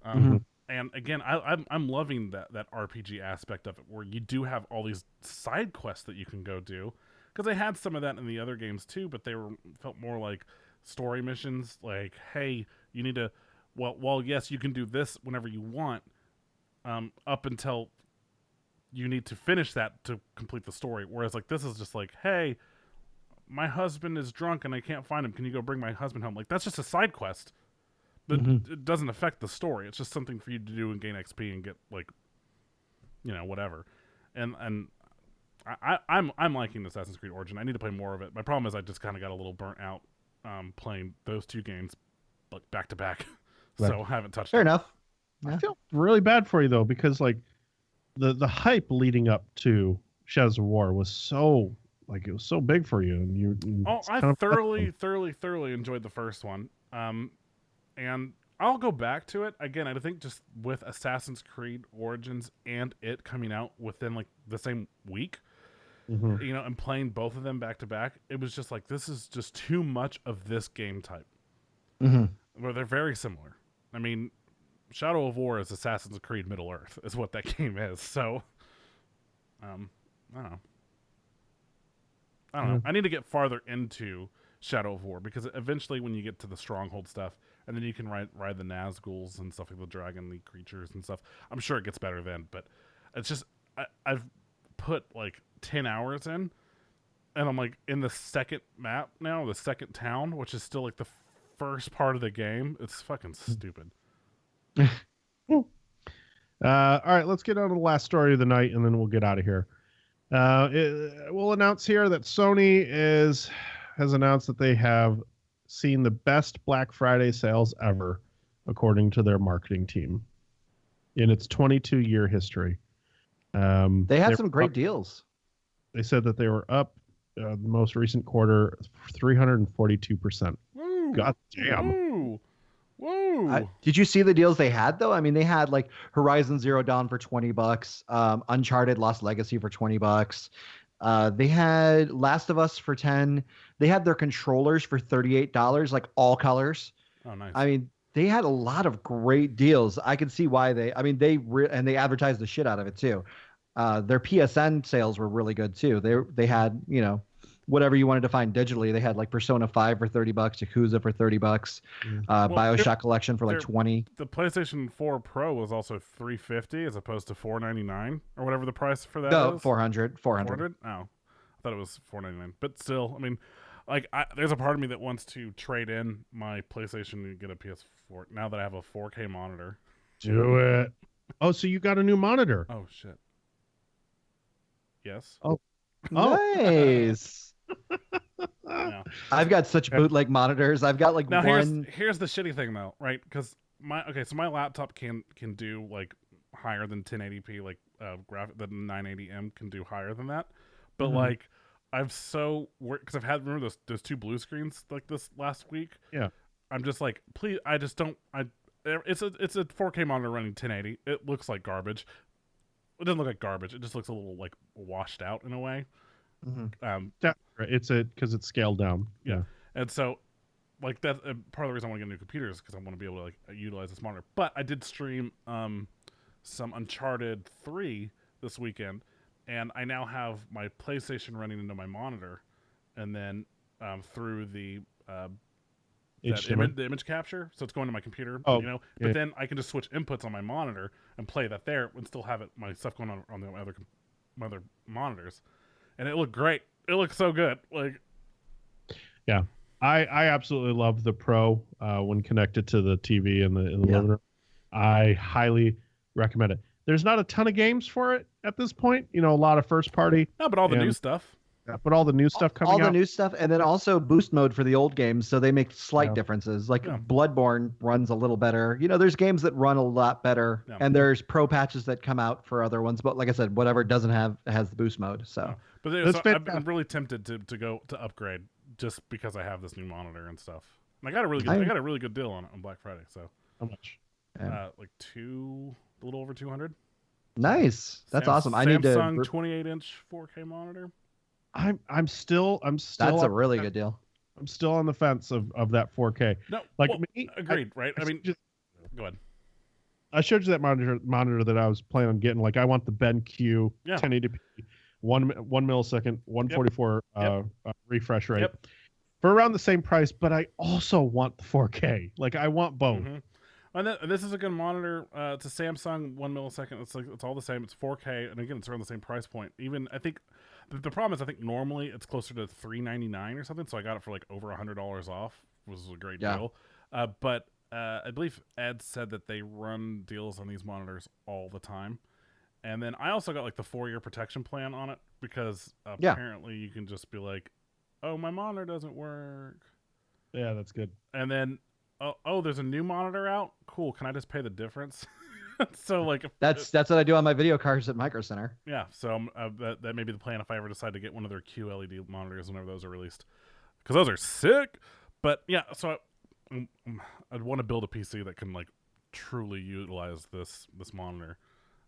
And again, I'm loving that RPG aspect of it, where you do have all these side quests that you can go do. Because they had some of that in the other games too, but they felt more like story missions. Like, hey, you need to. Well, yes, you can do this whenever you want, up until you need to finish that to complete the story. Whereas, like, this is just like, hey, my husband is drunk and I can't find him. Can you go bring my husband home? Like, that's just a side quest, but it doesn't affect the story. It's just something for you to do and gain XP and get like, whatever. And I'm liking Assassin's Creed Origin. I need to play more of it. My problem is I just kind of got a little burnt out playing those two games like back to back. So I haven't touched Fair it. enough. I feel really bad for you though, because like the hype leading up to Shadows of War was so like it was so big for you, and I thoroughly enjoyed the first one. And I'll go back to it again. I think just with Assassin's Creed Origins and it coming out within like the same week, and playing both of them back to back, it was just like this is just too much of this game type. Where they're very similar. I mean, Shadow of War is Assassin's Creed Middle Earth, is what that game is. So, I don't know. I need to get farther into Shadow of War because eventually, when you get to the stronghold stuff, and then you can ride the Nazguls and stuff like the dragon creatures and stuff, I'm sure it gets better then. But it's just I've put like 10 hours in, and I'm like in the second map now, the second town, which is still like the first part of the game. It's fucking stupid. all right, let's get on to the last story of the night, and then we'll get out of here. We'll announce here that Sony has announced that they have seen the best Black Friday sales ever, according to their marketing team, in its 22-year history. They had some great deals. They said that they were up the most recent quarter 342%. Woo! God damn. Woo! Woo! Did you see the deals they had though? I mean, they had like Horizon Zero Dawn for $20, Uncharted Lost Legacy for $20. They had Last of Us for 10. They had their controllers for $38, like all colors. Oh, nice. I mean, they had a lot of great deals. I can see why they. I mean, and they advertised the shit out of it too. Their PSN sales were really good too. They had whatever you wanted to find digitally. They had like Persona 5 for $30, Yakuza for $30, BioShock Collection for like 20. The PlayStation 4 Pro was also $350 as opposed to $499 or whatever the price for that No, is. 400. Oh, I thought it was $499. But still, I mean, like there's a part of me that wants to trade in my PlayStation and get a PS4 now that I have a 4K monitor. Do it. Oh, so you got a new monitor? Oh shit. Yes. Oh. Nice. Yeah. I've got such bootleg monitors. I've got like Now one. here's the shitty thing though, right? Because so my laptop can do like higher than 1080p, like the 980M can do higher than that, but like I've because I've had remember those two blue screens like this last week. Yeah. I'm just like, please, I just don't. It's a 4K monitor running 1080. It looks like garbage. It doesn't look like garbage. It just looks a little like washed out in a way. It's because it's scaled down. Yeah. And so, like that part of the reason I want to get a new computer is because I want to be able to like utilize this monitor. But I did stream some Uncharted 3 this weekend, and I now have my PlayStation running into my monitor, and then through the image capture, so it's going to my computer. But then I can just switch inputs on my monitor and play that there, and still have my stuff going on the other monitors, and it looked great. It looks so good. Like, yeah, I absolutely love the Pro when connected to the TV in the living room. I highly recommend it. There's not a ton of games for it at this point. A lot of first party. No, but all the new stuff. But all the new stuff coming out. All the new stuff, and then also boost mode for the old games, so they make slight differences. Like Bloodborne runs a little better. There's games that run a lot better, and there's pro patches that come out for other ones. But like I said, whatever it doesn't have has the boost mode. So, I've been really tempted to upgrade just because I have this new monitor and stuff. And I got a really good deal on it on Black Friday. So how much? Like a little over 200. Nice, that's awesome. I need to Samsung 28-inch 4K monitor. I'm still. That's a really good deal. I'm still on the fence of that 4K. No, me. Agreed, right? I mean, go ahead. I showed you that monitor that I was planning on getting. Like, I want the BenQ 1080p, 1 millisecond, 144 refresh rate for around the same price. But I also want the 4K. Like, I want both. Mm-hmm. And this is a good monitor. It's a Samsung 1 millisecond. It's all the same. It's 4K, and again, it's around the same price point. Even I think the problem is I think normally it's closer to $399 or something. So I got it for like over $100 off. It was a great deal. But I believe Ed said that they run deals on these monitors all the time. And then I also got like the 4-year protection plan on it because apparently you can just be like, oh, my monitor doesn't work. Yeah, that's good. And then oh, there's a new monitor out. Cool. Can I just pay the difference? So like that's what I do on my video cards at Micro Center. Yeah. So that may be the plan if I ever decide to get one of their QLED monitors whenever those are released, because those are sick. But yeah, so I'd want to build a PC that can like truly utilize this monitor.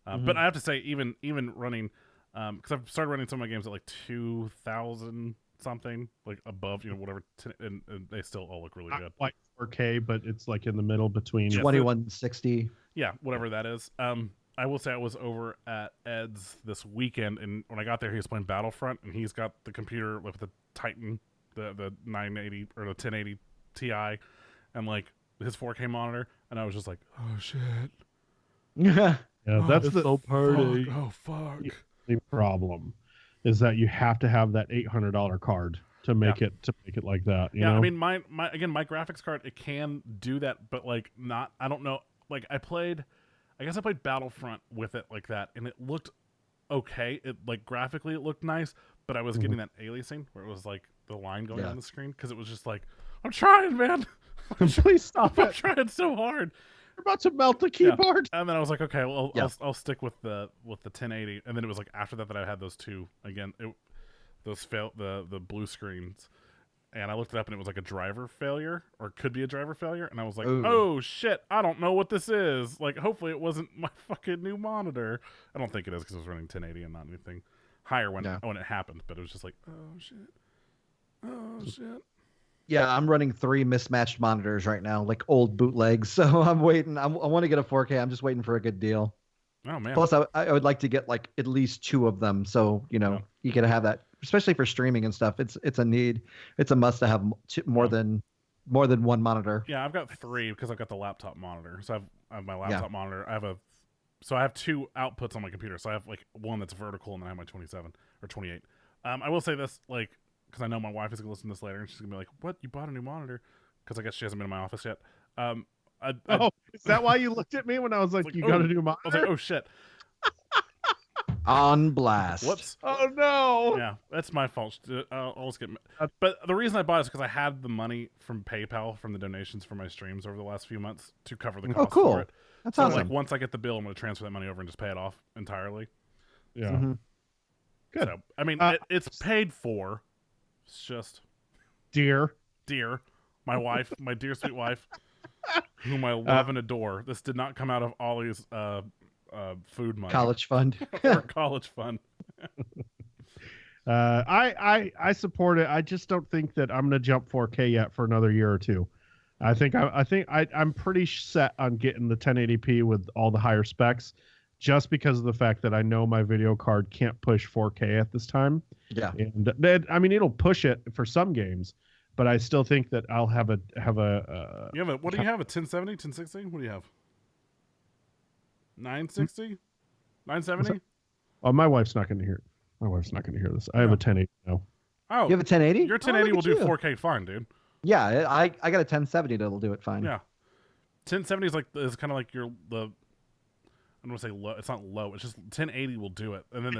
But I have to say, even running, because I've started running some of my games at like 2,000 something, like above, whatever, and they still all look really good. Like 4K, but it's like in the middle between 2160. Yeah, whatever that is. I will say I was over at Ed's this weekend, and when I got there, he was playing Battlefront, and he's got the computer with the Titan, the 980 or the 1080 Ti, and like his 4K monitor, and I was just like, oh shit. Yeah, that's the party. Fuck. The problem is that you have to have that $800 card to make it like that. You know? I mean, my graphics card, it can do that, but like not. I don't know. Like I guess I played Battlefront with it like that, and it looked okay. It like graphically it looked nice, but I was getting that aliasing where it was like the line going on the screen because it was just like, I'm trying, man. Please stop I'm trying so hard. You're about to melt the keyboard. And then I was like, okay, well, I'll stick with the 1080. And then it was like after that I had those two again. The blue screens, and I looked it up, and it was like a driver failure, or could be a driver failure, and I was like, Ooh. oh shit, I don't know what this is. Like, hopefully it wasn't my fucking new monitor. I don't think it is, because it was running 1080 and not anything higher when it happened, but it was just like, oh shit. Yeah, I'm running 3 mismatched monitors right now, like old bootlegs. So I'm waiting. I want to get a 4K. I'm just waiting for a good deal. Oh man. Plus, I would like to get like at least 2 of them, so you can have that, especially for streaming and stuff. It's a need. It's a must to have more than one monitor. Yeah, I've got 3 because I've got the laptop monitor. So I have my laptop monitor. I have 2 outputs on my computer. So I have like one that's vertical, and then I have my 27 or 28. I will say this, like, because I know my wife is gonna listen to this later, and she's gonna be like, "What? You bought a new monitor?" Because I guess she hasn't been in my office yet. Is that why you looked at me when I was like, you got a new monitor? I was like, oh shit. On blast. Whoops. Oh no. Yeah, that's my fault. I'll just get. But the reason I bought it is because I had the money from PayPal from the donations for my streams over the last few months to cover the cost for it. That's so awesome. Like once I get the bill, I'm going to transfer that money over and just pay it off entirely. Yeah. Mm-hmm. Good. So I mean, it's paid for. It's just dear, my wife, my dear sweet wife, whom I love and adore. This did not come out of Ollie's food money. College fund. Or college fund. I support it. I just don't think that I'm gonna jump 4K yet for another year or two. I'm pretty set on getting the 1080p with all the higher specs, just because of the fact that I know my video card can't push 4K at this time. Yeah, and I mean it'll push it for some games, but I still think that I'll have a. You have a, what do you have? A 1070, 1060? What do you have? 960, 970. Oh, my wife's not going to hear. My wife's not going to hear this. I have a 1080 now. Oh, you have a 1080? Your 1080 will do 4K fine, dude. Yeah, I got a 1070 that'll do it fine. Yeah, 1070 is kind of like your the. I don't want to say low. It's not low. It's just 1080 will do it, and then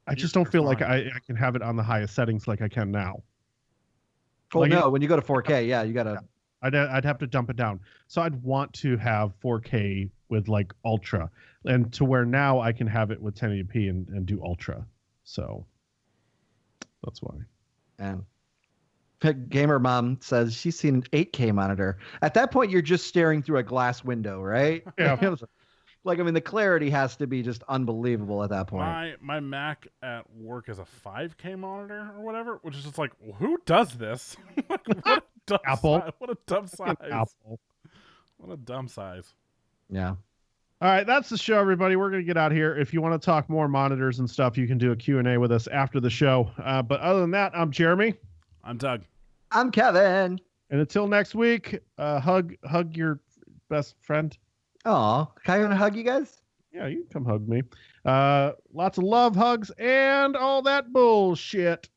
I just don't feel like I can have it on the highest settings like I can now. Oh no, when you go to 4K, yeah, you gotta. I'd have to dump it down. So I'd want to have 4K with like ultra, and to where now I can have it with 1080p and do ultra. So that's why. And Gamer Mom says she's seen an 8K monitor. At that point, you're just staring through a glass window, right? Yeah. Like, I mean, the clarity has to be just unbelievable at that point. My Mac at work is a 5K monitor or whatever, which is just like, who does this? What a dumb Apple. What a dumb size. Apple. What a dumb size. Yeah. All right, that's the show, everybody. We're going to get out of here. If you want to talk more monitors and stuff, you can do a Q&A with us after the show. But other than that, I'm Jeremy. I'm Doug. I'm Kevin. And until next week, hug your best friend. Aw, can I hug you guys? Yeah, you can come hug me. Lots of love, hugs, and all that bullshit.